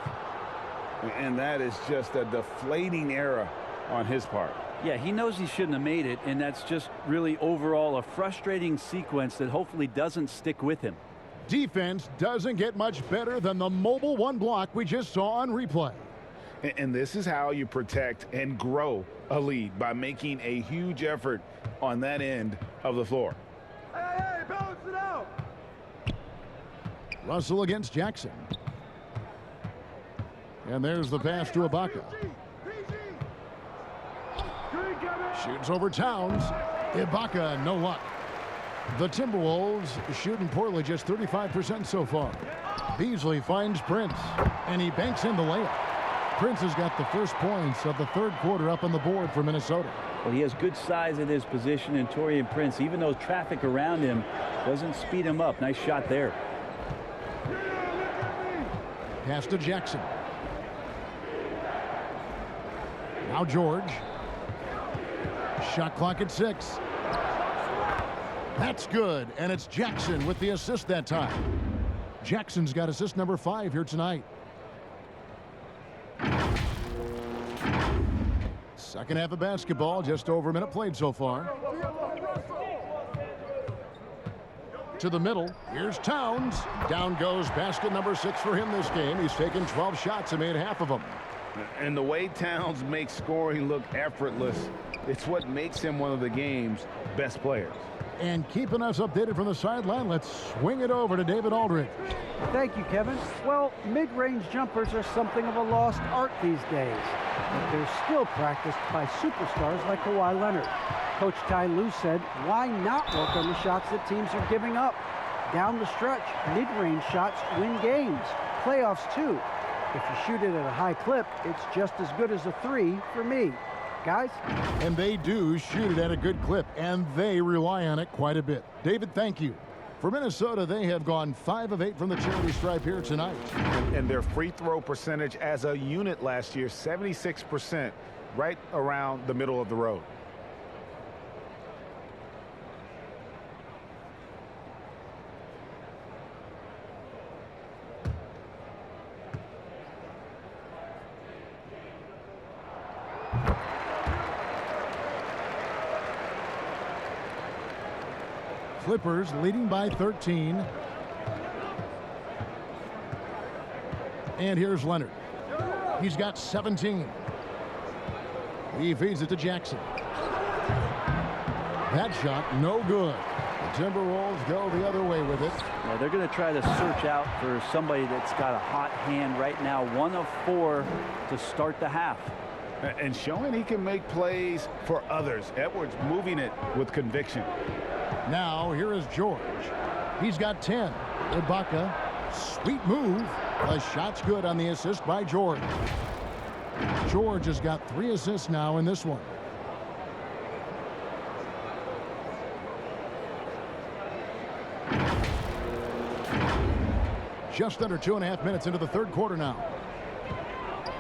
And that is just a deflating error on his part. Yeah, he knows he shouldn't have made it, and that's just really overall a frustrating sequence that hopefully doesn't stick with him. Defense doesn't get much better than the mobile 1 block we just saw on replay. And this is how you protect and grow a lead, by making a huge effort on that end of the floor. Hey, balance it out. Russell against Jackson. And there's the pass to Ibaka. Shoots over Towns. Ibaka, no luck. The Timberwolves shooting poorly, just 35% so far. Beasley finds Prince, and he banks in the layup. Prince has got the first points of the third quarter up on the board for Minnesota. Well, he has good size at his position, and Taurean Prince, even though traffic around him doesn't speed him up. Nice shot there. Pass to Jackson. Now George. Shot clock at 6. That's good, and it's Jackson with the assist that time. Jackson's got assist number 5 here tonight. Second half of basketball, just over a minute played so far. To the middle, here's Towns. Down goes basket number 6 for him this game. He's taken 12 shots and made half of them. And the way Towns makes scoring look effortless, it's what makes him one of the game's best players. And keeping us updated from the sideline, let's swing it over to David Aldridge. Thank you, Kevin. Well, mid-range jumpers are something of a lost art these days, but they're still practiced by superstars like Kawhi Leonard. Coach Ty Lue said, why not work on the shots that teams are giving up? Down the stretch, mid-range shots win games, playoffs too. If you shoot it at a high clip, it's just as good as a three for me. Guys? And they do shoot it at a good clip, and they rely on it quite a bit. David, thank you. For Minnesota, they have gone 5 of 8 from the charity stripe here tonight. And their free throw percentage as a unit last year, 76%, right around the middle of the road. Clippers leading by 13. And here's Leonard. He's got 17. He feeds it to Jackson. That shot, no good. The Timberwolves go the other way with it. Yeah, they're going to try to search out for somebody that's got a hot hand right now. 1 of 4 to start the half. And showing he can make plays for others. Edwards moving it with conviction. Now, here is George. He's got 10. Ibaka, sweet move. The shot's good on the assist by George. George has got 3 assists now in this one. Just under 2.5 minutes into the third quarter now.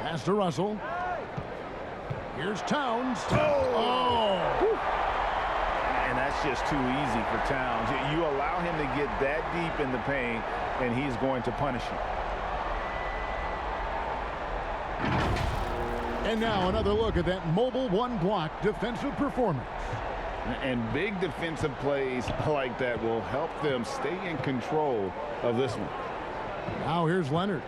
Pass to Russell. Here's Towns. Oh! And that's just too easy for Towns. You allow him to get that deep in the paint, and he's going to punish you. And now another look at that mobile one-block defensive performance. And big defensive plays like that will help them stay in control of this one. Now here's Leonard.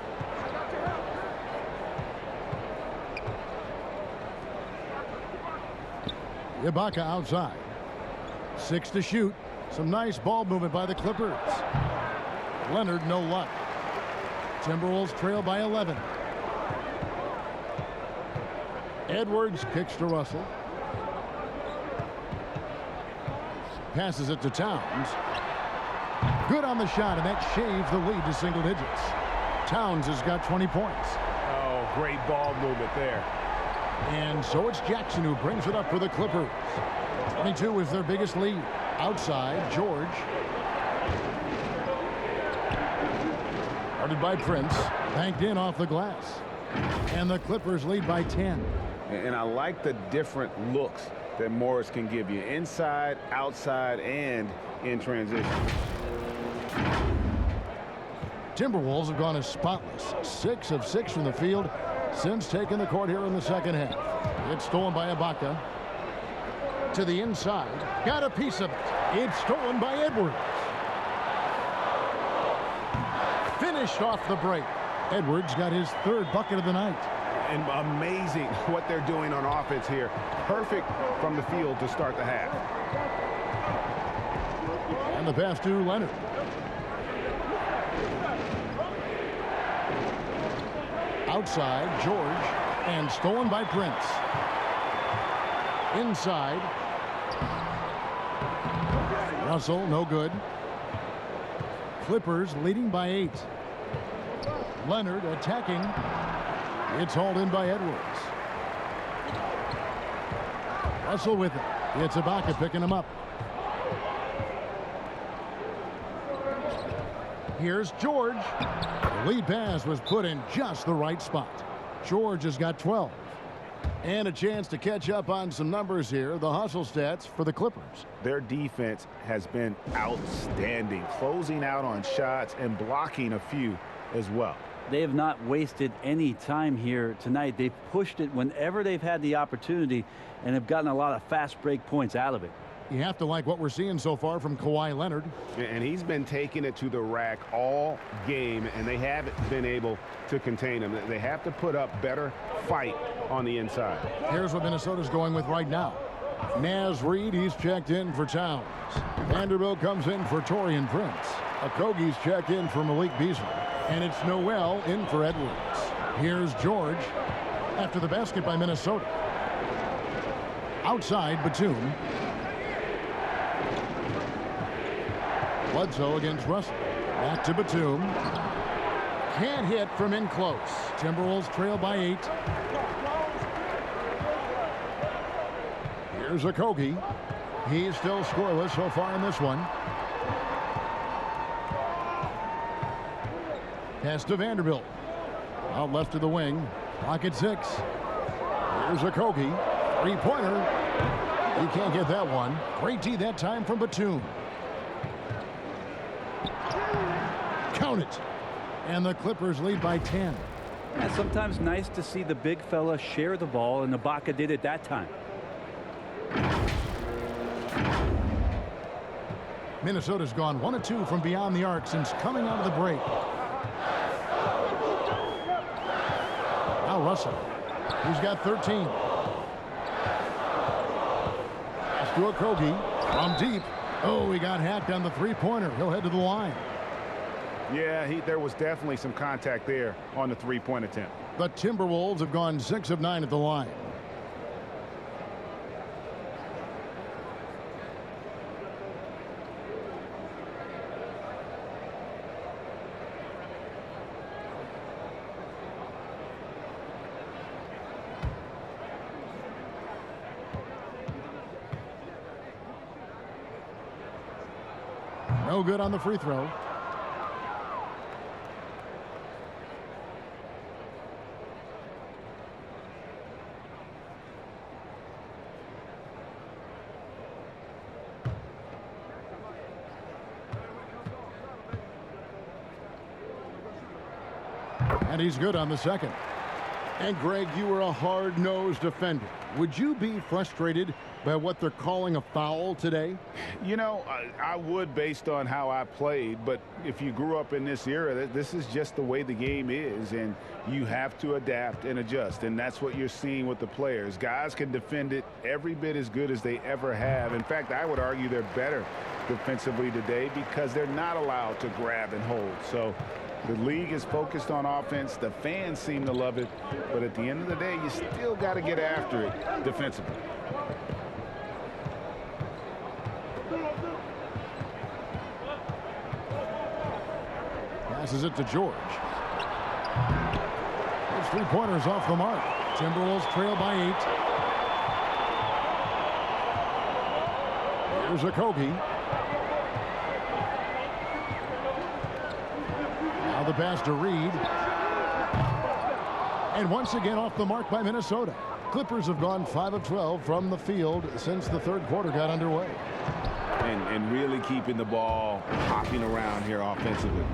Ibaka outside. 6 to shoot. Some nice ball movement by the Clippers. Leonard, no luck. Timberwolves trail by 11. Edwards kicks to Russell. Passes it to Towns. Good on the shot, and that shaves the lead to single digits. Towns has got 20 points. Oh, great ball movement there. And so it's Jackson who brings it up for the Clippers. 22 is their biggest lead. Outside, George. Guarded by Prince. Banked in off the glass. And the Clippers lead by 10. And I like the different looks that Morris can give you. Inside, outside, and in transition. Timberwolves have gone as spotless. 6 of 6 from the field since taking the court here in the second half. It's stolen by Ibaka. To the inside. Got a piece of it. It's stolen by Edwards. Finished off the break. Edwards got his 3rd bucket of the night. And amazing what they're doing on offense here. Perfect from the field to start the half. And the pass to Leonard. Outside, George. And stolen by Prince. Inside. Russell, no good. Clippers leading by 8. Leonard attacking. It's hauled in by Edwards. Russell with it. It's Ibaka picking him up. Here's George. The lead pass was put in just the right spot. George has got 12. And a chance to catch up on some numbers here. The hustle stats for the Clippers. Their defense has been outstanding, closing out on shots and blocking a few as well. They have not wasted any time here tonight. They've pushed it whenever they've had the opportunity and have gotten a lot of fast break points out of it. You have to like what we're seeing so far from Kawhi Leonard. And he's been taking it to the rack all game, and they haven't been able to contain him. They have to put up better fight on the inside. Here's what Minnesota's going with right now. Naz Reid, he's checked in for Towns. Vanderbilt comes in for Torian Prince. Okogie's checked in for Malik Beasley. And it's Noel in for Edwards. Here's George after the basket by Minnesota. Outside, Batum. Bledsoe against Russell. Back to Batum. Can't hit from in close. Timberwolves trail by 8. Here's Okogie. He's still scoreless so far in this one. Pass to Vanderbilt. Out left to the wing. Clock at 6. Here's Okogie. Three-pointer. He can't get that one. Great D that time from Batum. Count it. And the Clippers lead by 10. Yeah, sometimes nice to see the big fella share the ball, and Ibaka did it that time. Minnesota's gone 1 of 2 from beyond the arc since coming out of the break. Now Russell. He's got 13. Pass to Okogie from deep. Oh, he got hacked on the three-pointer. He'll head to the line. Yeah, there was definitely some contact there on the three-point attempt. The Timberwolves have gone 6 of 9 at the line. No good on the free throw. And he's good on the second. And Greg, you were a hard-nosed defender. Would you be frustrated by what they're calling a foul today? You know, I would based on how I played, but if you grew up in this era, this is just the way the game is, and you have to adapt and adjust, and that's what you're seeing with the players. Guys can defend it every bit as good as they ever have. In fact, I would argue they're better defensively today because they're not allowed to grab and hold. So the league is focused on offense. The fans seem to love it, but at the end of the day, you still got to get after it defensively. Passes it to George. Those three-pointers off the mark. Timberwolves trail by 8. Here's Okogie. Now the pass to Reid. And once again off the mark by Minnesota. Clippers have gone 5 of 12 from the field since the third quarter got underway. And really keeping the ball hopping around here offensively.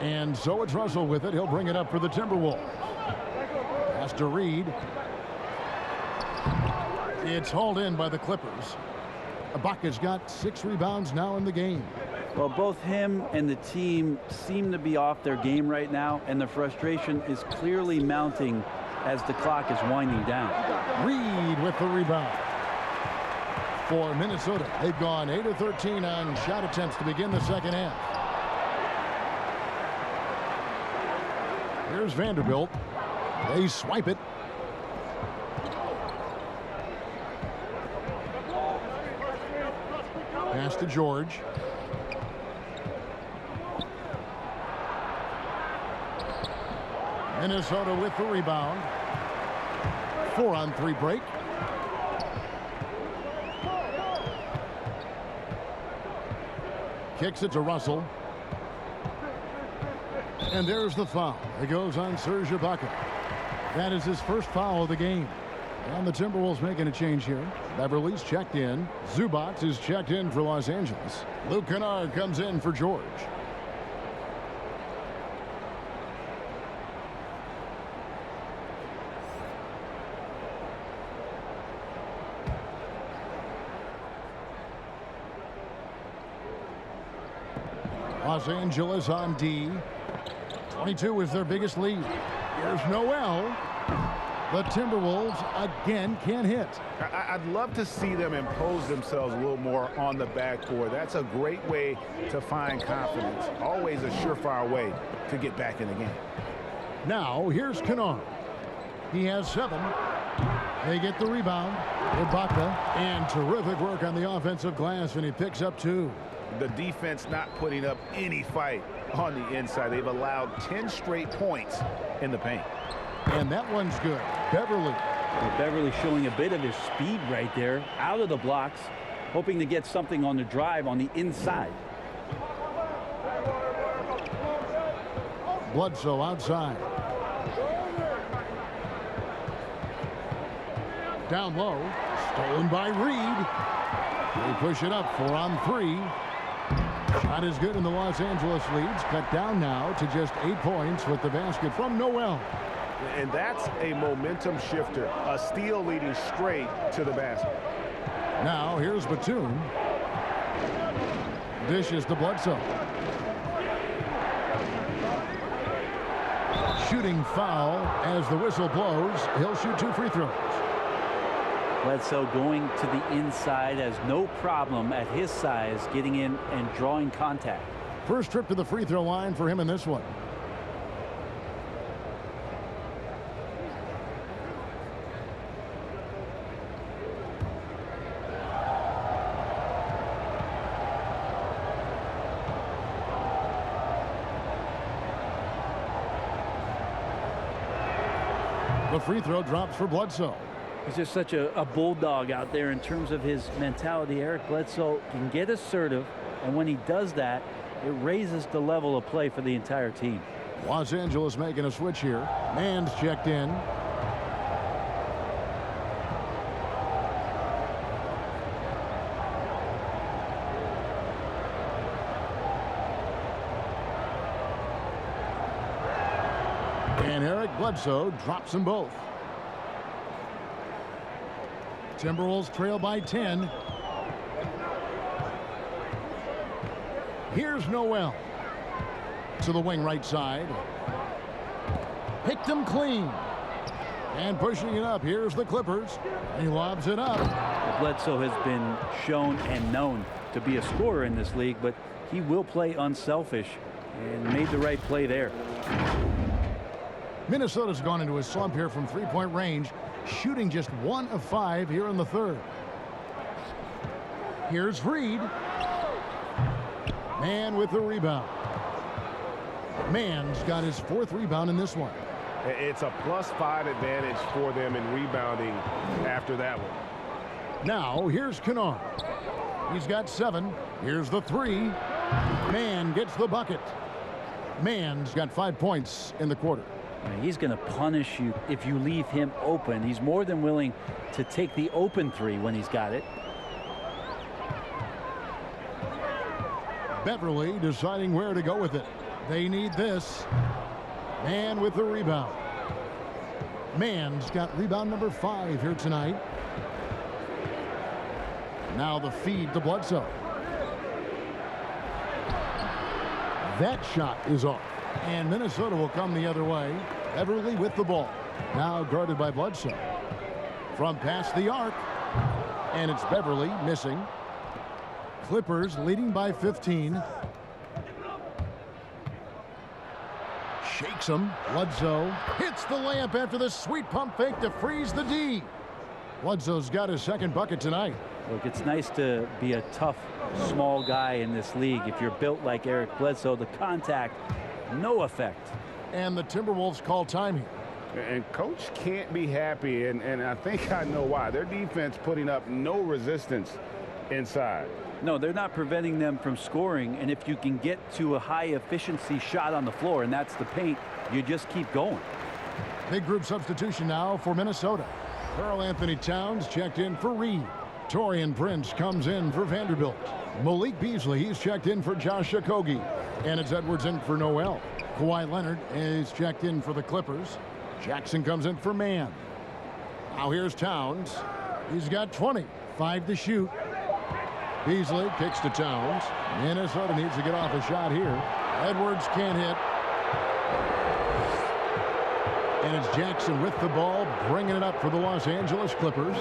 And so it's Russell with it. He'll bring it up for the Timberwolves. Pass to Reid. It's hauled in by the Clippers. Ibaka's got 6 rebounds now in the game. Well, both him and the team seem to be off their game right now, and the frustration is clearly mounting as the clock is winding down. Reid with the rebound. For Minnesota, they've gone 8 of 13 on shot attempts to begin the second half. Here's Vanderbilt. They swipe it. Pass to George. Minnesota with the rebound. 4-on-3 break. Kicks it to Russell. And there's the foul. It goes on Serge Ibaka. That is his first foul of the game. And the Timberwolves making a change here. Beverly's checked in. Zubac is checked in for Los Angeles. Luke Kennard comes in for George. Los Angeles on D. 22 is their biggest lead. Here's Noel. The Timberwolves again can't hit. I'd love to see them impose themselves a little more on the backcourt. That's a great way to find confidence. Always a surefire way to get back in the game. Now, here's Kennard. He has 7. They get the rebound. Ibaka, and terrific work on the offensive glass, and he picks up 2. The defense not putting up any fight on the inside. They've allowed 10 straight points in the paint. And that one's good. Beverly. Well, Beverly showing a bit of his speed right there, out of the blocks, hoping to get something on the drive on the inside. Bledsoe outside. Down low. Stolen by Reed. They push it up 4 on 3. Shot is good, and the Los Angeles leads cut down now to just 8 points with the basket from Noel. And that's a momentum shifter. A steal leading straight to the basket. Now here's Batum. Dishes to Bledsoe. Shooting foul as the whistle blows. He'll shoot 2 free throws. Bledsoe going to the inside has no problem at his size getting in and drawing contact. First trip to the free throw line for him in this one. The free throw drops for Bledsoe. He's just such a bulldog out there in terms of his mentality. Eric Bledsoe can get assertive, and when he does that, it raises the level of play for the entire team. Los Angeles making a switch here. Mann's checked in. And Eric Bledsoe drops them both. Timberwolves trail by 10. Here's Noel. To the wing right side. Picked him clean. And pushing it up. Here's the Clippers. He lobs it up. Bledsoe has been shown and known to be a scorer in this league, but he will play unselfish and made the right play there. Minnesota's gone into a slump here from three-point range, shooting just 1 of 5 here in the third. Here's Reed. Mann with the rebound. Mann's got his 4th rebound in this one. It's a +5 advantage for them in rebounding after that one. Now here's Kennard. He's got 7. Here's the 3. Mann gets the bucket. Mann's got 5 points in the quarter. He's going to punish you if you leave him open. He's more than willing to take the open 3 when he's got it. Beverly deciding where to go with it. They need this. Mann with the rebound. Mann's got rebound number 5 here tonight. Now the feed to Bledsoe. That shot is off. And Minnesota will come the other way. Beverly with the ball. Now guarded by Bledsoe. From past the arc. And it's Beverly missing. Clippers leading by 15. Shakes him. Bledsoe hits the layup after the sweet pump fake to freeze the D. Bledsoe's got his 2nd bucket tonight. Look, it's nice to be a tough, small guy in this league. If you're built like Eric Bledsoe, the contact, no effect. And the Timberwolves call time here. And coach can't be happy, and I think I know why. Their defense putting up no resistance inside. No, they're not preventing them from scoring, and if you can get to a high efficiency shot on the floor, and that's the paint, you just keep going. Big group substitution now for Minnesota. Karl Anthony Towns checked in for Reed. Taurean Prince comes in for Vanderbilt. Malik Beasley, he's checked in for Josh Okogie. And it's Edwards in for Noel. Kawhi Leonard is checked in for the Clippers. Jackson comes in for Mann. Now here's Towns. He's got 20. 5 to shoot. Beasley kicks to Towns. Minnesota needs to get off a shot here. Edwards can't hit. And it's Jackson with the ball, bringing it up for the Los Angeles Clippers.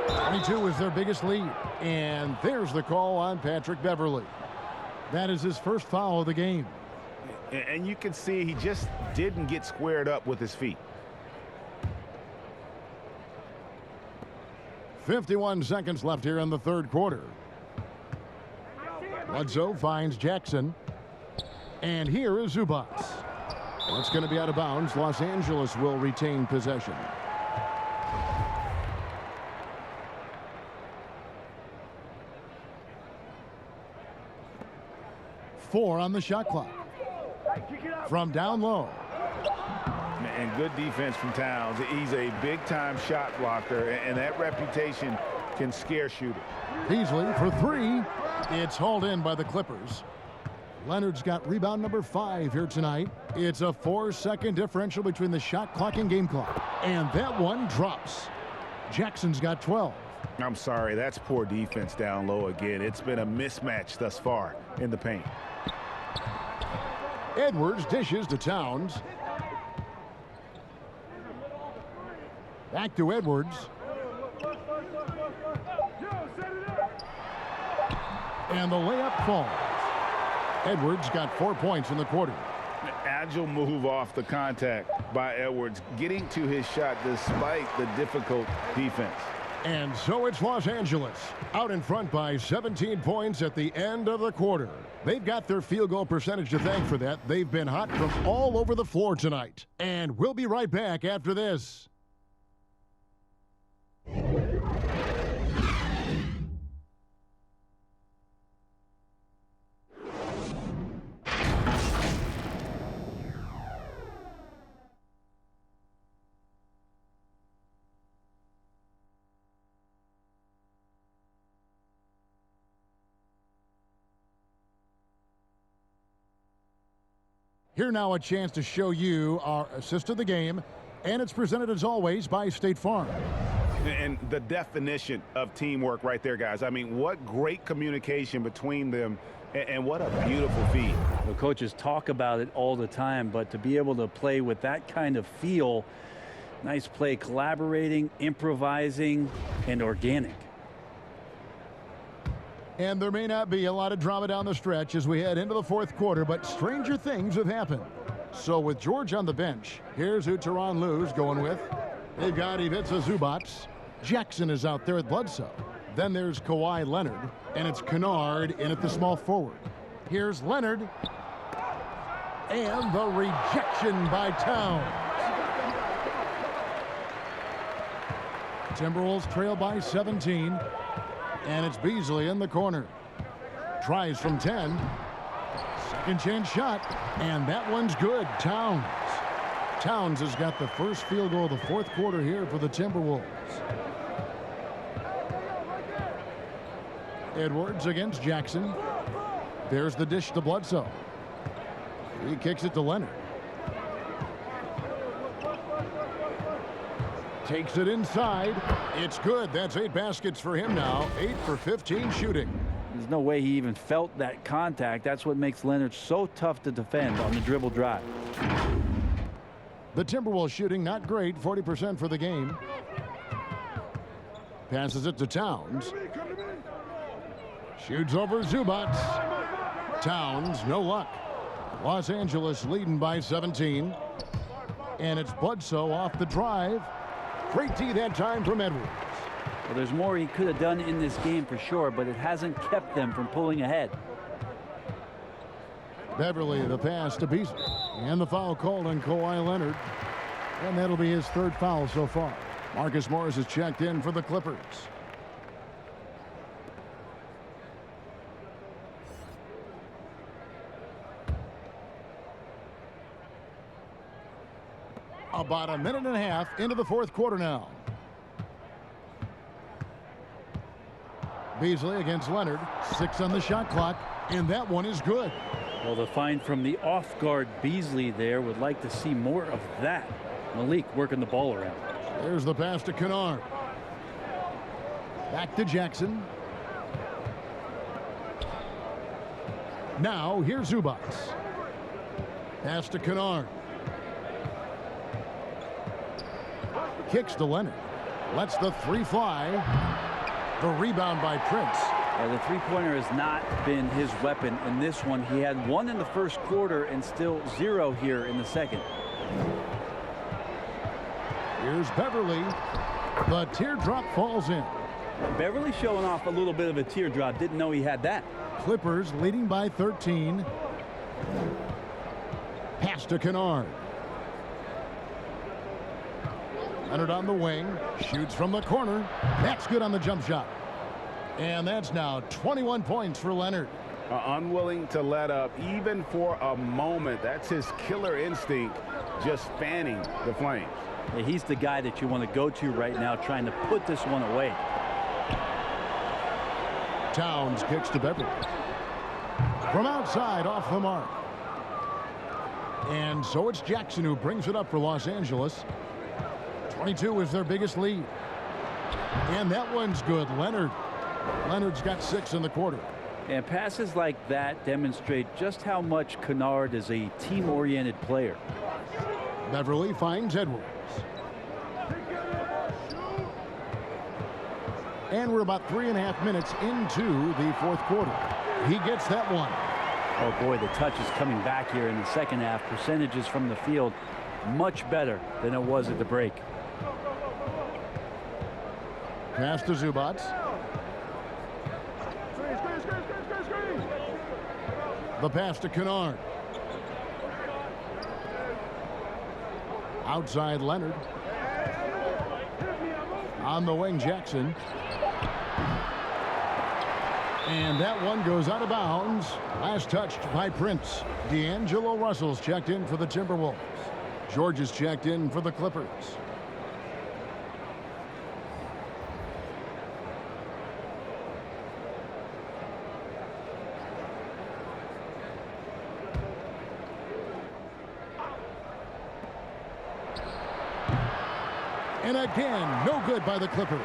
22 is their biggest lead. And there's the call on Patrick Beverley. That is his first foul of the game. And you can see he just didn't get squared up with his feet. 51 seconds left here in the third quarter. Bledsoe finds Jackson. And here is Zubac. That's going to be out of bounds. Los Angeles will retain possession. Four on the shot clock. From down low. And good defense from Towns. He's a big-time shot blocker, and that reputation can scare shooters. Beasley for three. It's hauled in by the Clippers. Leonard's got rebound number 5 here tonight. It's a 4-second differential between the shot clock and game clock. And that one drops. Jackson's got 12. I'm sorry, that's poor defense down low again. It's been a mismatch thus far in the paint. Edwards dishes to Towns. Back to Edwards. And the layup falls. Edwards got 4 points in the quarter. Agile move off the contact by Edwards, getting to his shot despite the difficult defense. And so it's Los Angeles out in front by 17 points at the end of the quarter. They've got their field goal percentage to thank for that. They've been hot from all over the floor tonight. And we'll be right back after this. Here now a chance to show you our assist of the game, and it's presented as always by State Farm. And the definition of teamwork right there, guys. I mean, what great communication between them, and what a beautiful feed. The coaches talk about it all the time, but to be able to play with that kind of feel, nice play, collaborating, improvising, and organic. And there may not be a lot of drama down the stretch as we head into the fourth quarter, but stranger things have happened. So with George on the bench, here's who Tyronn Lue's going with. They've got Ivica Zubac. Jackson is out there at Bledsoe. Then there's Kawhi Leonard, and it's Kennard in at the small forward. Here's Leonard. And the rejection by Towns. Timberwolves trail by 17. And it's Beasley in the corner. Tries from 10. Second chance shot. And that one's good. Towns. Towns has got the first field goal of the fourth quarter here for the Timberwolves. Edwards against Jackson. There's the dish to Bledsoe. He kicks it to Leonard. Takes it inside. It's good. That's 8 baskets for him now. 8 for 15 shooting. There's no way he even felt that contact. That's what makes Leonard so tough to defend on the dribble drive. The Timberwolves shooting not great. 40% for the game. Passes it to Towns. Shoots over Zubac. Towns, no luck. Los Angeles leading by 17. And it's Bledsoe off the drive. Great D that time from Edwards. Well, there's more he could have done in this game for sure, but it hasn't kept them from pulling ahead. Beverley, the pass to Beasley. And the foul called on Kawhi Leonard. And that'll be his third foul so far. Marcus Morris is checked in for the Clippers. About a minute and a half into the fourth quarter now. Beasley against Leonard. 6 on the shot clock, and that one is good. Well, the find from the off-guard Beasley there, would like to see more of that. Malik working the ball around. There's the pass to Kennard. Back to Jackson. Now here's Zubac. Pass to Kennard. Kicks to Leonard. Lets the three fly. The rebound by Prince. The three-pointer has not been his weapon in this one. He had one in the first quarter and still 0 here in the second. Here's Beverly. The teardrop falls in. Beverly showing off a little bit of a teardrop. Didn't know he had that. Clippers leading by 13. Pass to Kennard. Leonard on the wing. Shoots from the corner. That's good on the jump shot. And that's now 21 points for Leonard. Unwilling to let up even for a moment. That's his killer instinct, just fanning the flames. Yeah, he's the guy that you want to go to right now, trying to put this one away. Towns kicks to Beverly. From outside, off the mark. And so it's Jackson who brings it up for Los Angeles. 22 is their biggest lead. And that one's good. Leonard's got 6 in the quarter. And passes like that demonstrate just how much Kennard is a team-oriented player. Beverly finds Edwards. And we're about 3.5 minutes into the fourth quarter. He gets that one. Oh boy, the touch is coming back here in the second half. Percentages from the field much better than it was at the break. Pass to Zubats. The pass to Kennard. Outside Leonard. On the wing, Jackson. And that one goes out of bounds. Last touched by Prince. D'Angelo Russell's checked in for the Timberwolves. George is checked in for the Clippers. And again, no good by the Clippers.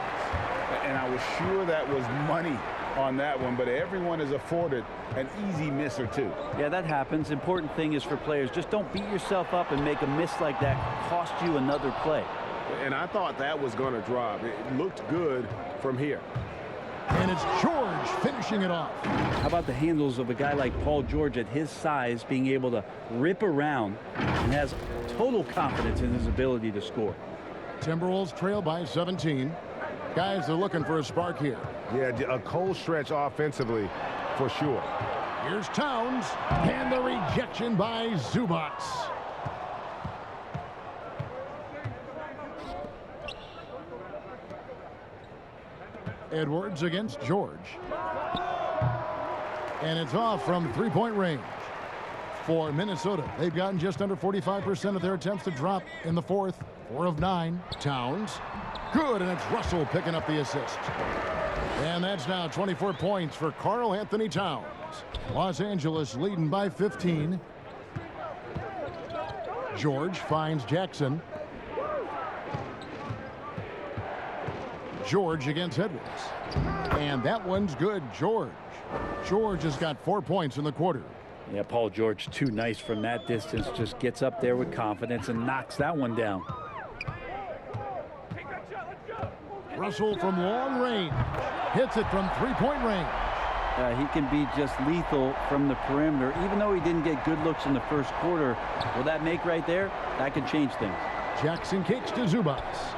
And I was sure that was money on that one, but everyone is afforded an easy miss or two. Yeah, that happens. Important thing is for players, just don't beat yourself up and make a miss like that cost you another play. And I thought that was going to drop. It looked good from here. And it's George finishing it off. How about the handles of a guy like Paul George at his size, being able to rip around and has total confidence in his ability to score. Timberwolves trail by 17. Guys, they're looking for a spark here. Yeah, a cold stretch offensively for sure. Here's Towns, and the rejection by Zubats. Edwards against George. And it's off from three-point range. For Minnesota, they've gotten just under 45% of their attempts to drop in the fourth. 4 of 9. Towns. Good, and it's Russell picking up the assist. And that's now 24 points for Karl Anthony Towns. Los Angeles leading by 15. George finds Jackson. George against Edwards. And that one's good. George has got 4 points in the quarter. Yeah, Paul George, too nice from that distance. Just gets up there with confidence and knocks that one down. Russell from long range. Hits it from three-point range. He can be just lethal from the perimeter. Even though he didn't get good looks in the first quarter, will that make right there? That could change things. Jackson kicks to Zubats.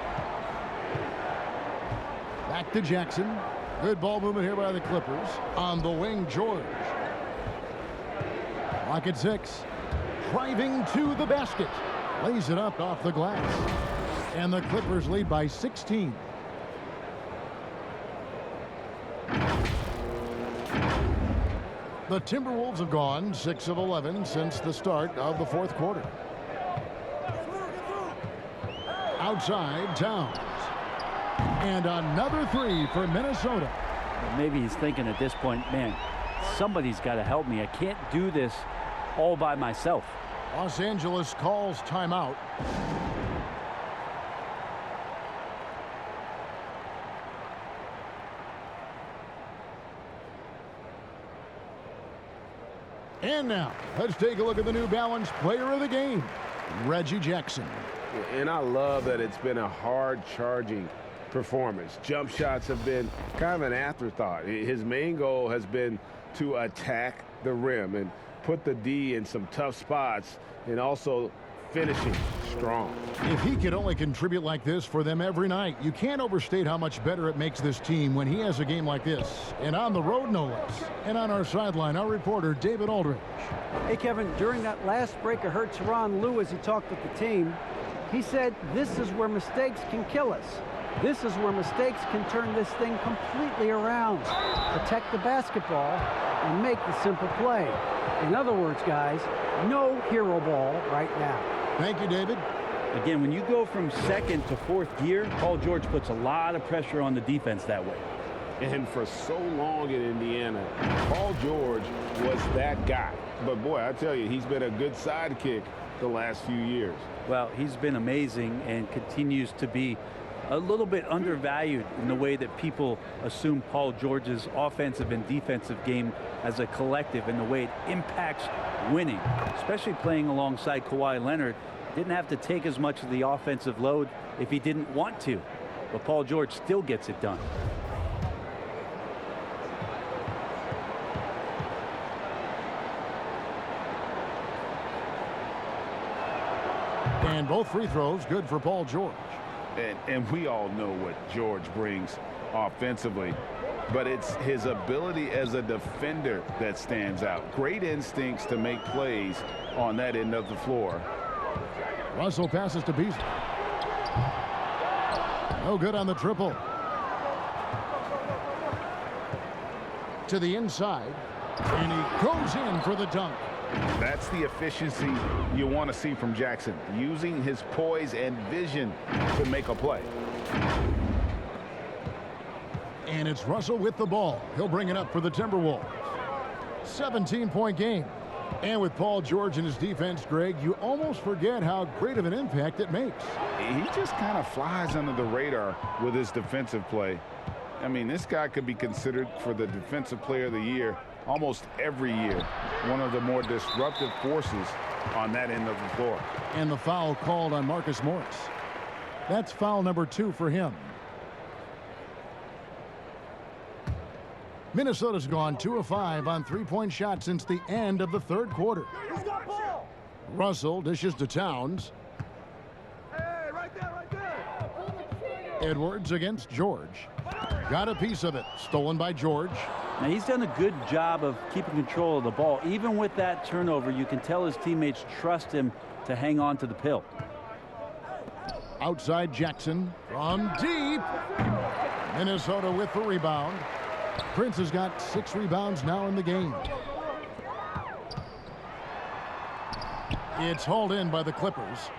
Back to Jackson. Good ball movement here by the Clippers. On the wing, George. Clock at 6. Driving to the basket. Lays it up off the glass. And the Clippers lead by 16. The Timberwolves have gone 6 of 11 since the start of the fourth quarter. Outside, Towns. And another 3 for Minnesota. Maybe he's thinking at this point, man, somebody's got to help me. I can't do this all by myself. Los Angeles calls timeout. And now, let's take a look at the New Balance player of the game, Reggie Jackson. And I love that it's been a hard charging performance. Jump shots have been kind of an afterthought. His main goal has been to attack the rim and put the D in some tough spots, and also finishing strong. If he could only contribute like this for them every night, you can't overstate how much better it makes this team when he has a game like this. And on the road, no less. And on our sideline, our reporter, David Aldridge. Hey, Kevin, during that last break, I heard Tyronn Lue as he talked with the team. He said, this is where mistakes can kill us. This is where mistakes can turn this thing completely around. Protect the basketball and make the simple play. In other words, guys, no hero ball right now. Thank you, David. Again, when you go from second to fourth gear, Paul George puts a lot of pressure on the defense that way. And for so long in Indiana, Paul George was that guy. But boy, I tell you, he's been a good sidekick the last few years. Well, he's been amazing and continues to be a little bit undervalued in the way that people assume Paul George's offensive and defensive game as a collective and the way it impacts winning, especially playing alongside Kawhi Leonard. Didn't have to take as much of the offensive load if he didn't want to, but Paul George still gets it done. And both free throws good for Paul George. And we all know what George brings offensively, but it's his ability as a defender that stands out. Great instincts to make plays on that end of the floor. Russell passes to Beasley. No good on the triple. To the inside, and he goes in for the dunk. That's the efficiency you want to see from Jackson, using his poise and vision to make a play. And it's Russell with the ball. He'll bring it up for the Timberwolves. 17-point game. And with Paul George and his defense, Greg, you almost forget how great of an impact it makes. He just kind of flies under the radar with his defensive play. I mean, this guy could be considered for the Defensive Player of the Year almost every year. One of the more disruptive forces on that end of the floor. And the foul called on Marcus Morris. That's foul number 2 for him. Minnesota's gone 2 of 5 on three-point shots since the end of the third quarter. Russell dishes to Towns. Hey, right there. Edwards against George. Got a piece of it. Stolen by George. Now, he's done a good job of keeping control of the ball. Even with that turnover, you can tell his teammates trust him to hang on to the pill. Outside Jackson from deep. Minnesota with the rebound. Prince has got 6 rebounds now in the game. It's hauled in by the Clippers.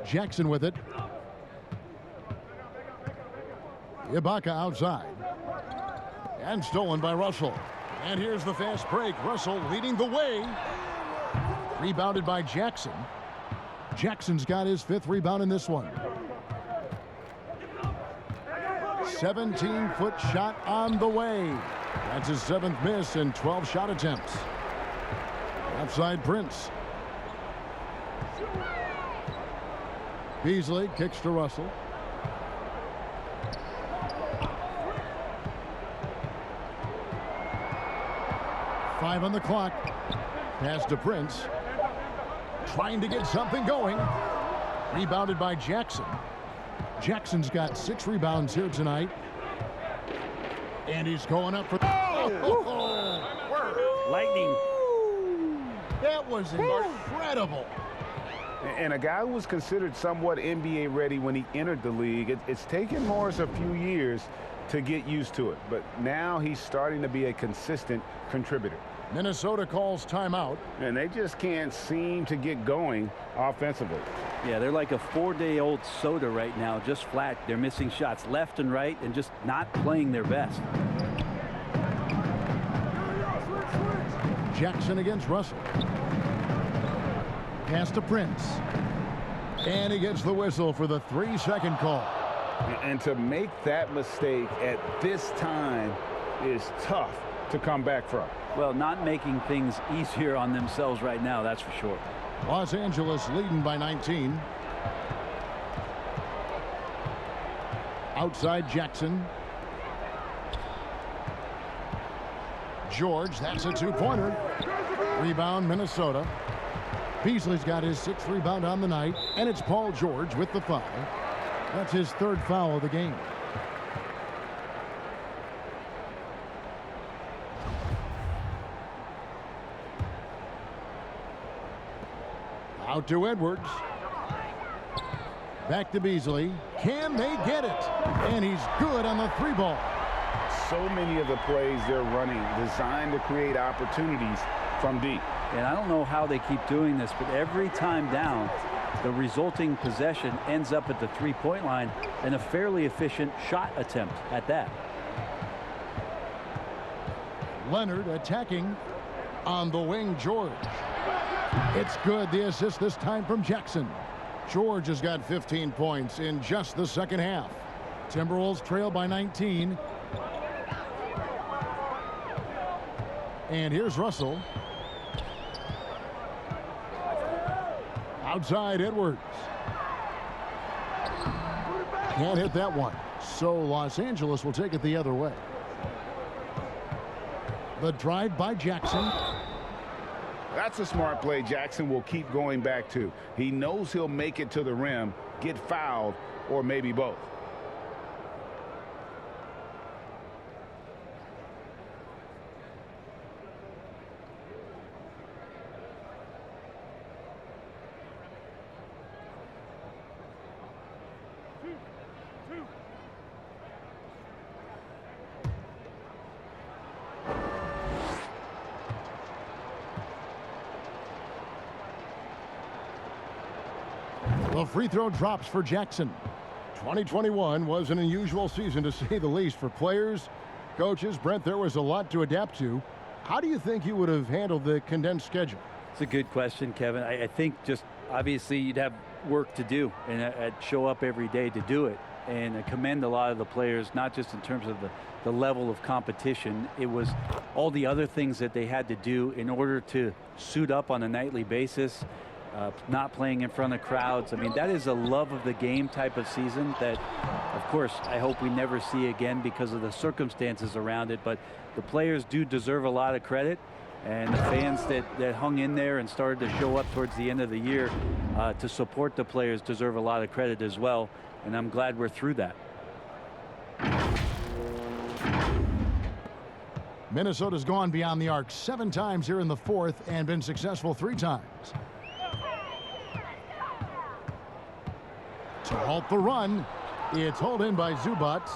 Jackson with it. Ibaka outside. And stolen by Russell. And here's the fast break. Russell leading the way. Rebounded by Jackson. Jackson's got his 5th rebound in this one. 17-foot shot on the way. That's his 7th miss in 12 shot attempts. Outside Prince. Beasley kicks to Russell. Five on the clock. Pass to Prince. Trying to get something going. Rebounded by Jackson. Jackson's got 6 rebounds here tonight. And he's going up for... Lightning. That was incredible. And a guy who was considered somewhat NBA ready when he entered the league. It's taken Morris a few years to get used to it, but now he's starting to be a consistent contributor. Minnesota calls timeout. And they just can't seem to get going offensively. Yeah, they're like a 4-day-old soda right now, just flat. They're missing shots left and right and just not playing their best. Jackson against Russell. Pass to Prince. And he gets the whistle for the 3-second call. And to make that mistake at this time is tough to come back from. Well, not making things easier on themselves right now, that's for sure. Los Angeles leading by 19. Outside Jackson. George, that's a two-pointer. Rebound, Minnesota. Beasley's got his 6th rebound on the night, and it's Paul George with the foul. That's his 3rd foul of the game. Out to Edwards. Back to Beasley. Can they get it? And he's good on the 3-ball. So many of the plays they're running designed to create opportunities from deep. And I don't know how they keep doing this, but every time down, the resulting possession ends up at the 3-point line and a fairly efficient shot attempt at that. Leonard attacking on the wing. George. It's good. The assist this time from Jackson. George has got 15 points in just the 2nd half. Timberwolves trail by 19. And here's Russell. Outside Edwards. Can't hit that one. So Los Angeles will take it the other way. The drive by Jackson. That's a smart play Jackson will keep going back to. He knows he'll make it to the rim, get fouled, or maybe both. The free throw drops for Jackson. 2021 was an unusual season, to say the least, for players, coaches. Brent, there was a lot to adapt to. How do you think you would have handled the condensed schedule? It's a good question, Kevin. I think just obviously you'd have work to do, and I'd show up every day to do it. And I commend a lot of the players, not just in terms of the level of competition. It was all the other things that they had to do in order to suit up on a nightly basis. Not playing in front of crowds. I mean, that is a love of the game type of season that, of course, I hope we never see again because of the circumstances around it. But the players do deserve a lot of credit, and the fans that hung in there and started to show up towards the end of the year to support the players deserve a lot of credit as well. And I'm glad we're through that. Minnesota's gone beyond the arc 7 times here in the 4th and been successful 3 times. To halt the run, it's hauled in by Zubac.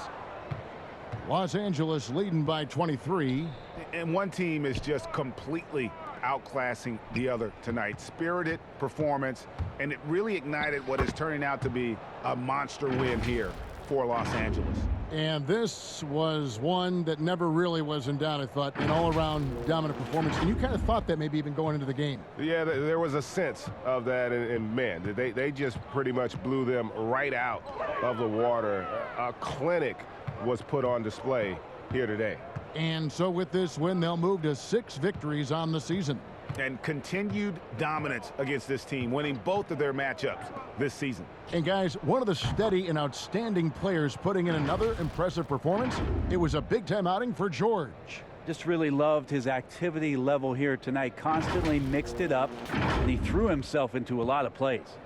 Los Angeles leading by 23. And one team is just completely outclassing the other tonight. Spirited performance, and it really ignited what is turning out to be a monster win here for Los Angeles. And this was one that never really was in doubt, I thought, an all-around dominant performance. And you kind of thought that maybe even going into the game. Yeah, there was a sense of that, and man, they just pretty much blew them right out of the water. A clinic was put on display here today. And so with this win, they'll move to 6 victories on the season. And continued dominance against this team, winning both of their matchups this season. And guys, one of the steady and outstanding players putting in another impressive performance. It was a big-time outing for George. Just really loved his activity level here tonight. Constantly mixed it up, and he threw himself into a lot of plays.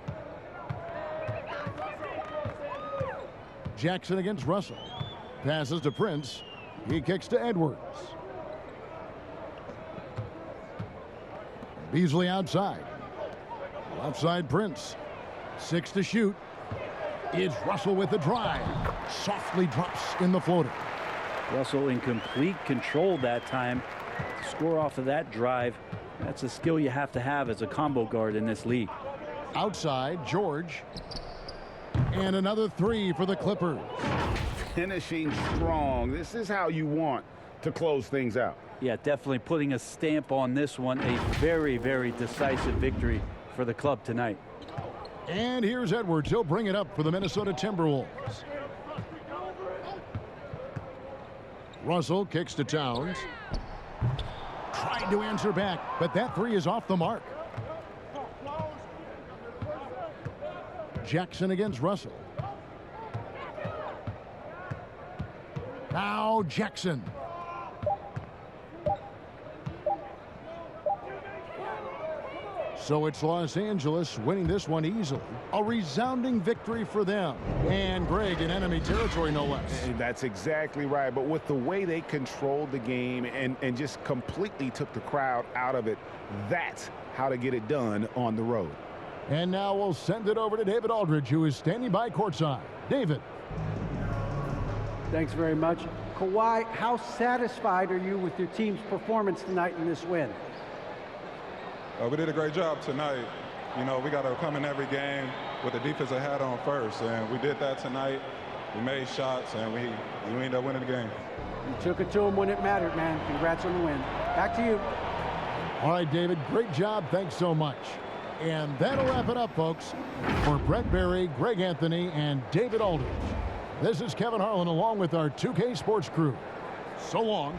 Jackson against Russell. Passes to Prince. He kicks to Edwards. Beasley outside. Left side Prince. 6 to shoot. It's Russell with the drive. Softly drops in the floater. Russell in complete control that time. To score off of that drive, that's a skill you have to have as a combo guard in this league. Outside, George. And another 3 for the Clippers. Finishing strong. This is how you want to close things out. Yeah, definitely putting a stamp on this one. A very, very decisive victory for the club tonight. And here's Edwards. He'll bring it up for the Minnesota Timberwolves. Russell kicks to Towns. Tried to answer back, but that 3 is off the mark. Jackson against Russell. Now Jackson. So it's Los Angeles winning this one easily. A resounding victory for them. And Greg in enemy territory, no less. And that's exactly right. But with the way they controlled the game and just completely took the crowd out of it, that's how to get it done on the road. And now we'll send it over to David Aldridge, who is standing by courtside. David. Thanks very much. Kawhi, how satisfied are you with your team's performance tonight in this win? We did a great job tonight. You know, we got to come in every game with the defense I had on first, and we did that tonight. We made shots, and we ended up winning the game. You took it to them when it mattered, man. Congrats on the win. Back to you. All right, David, great job. Thanks so much. And that'll wrap it up, folks. For Brent Barry, Greg Anthony, and David Aldridge, this is Kevin Harlan along with our 2K Sports crew. So long.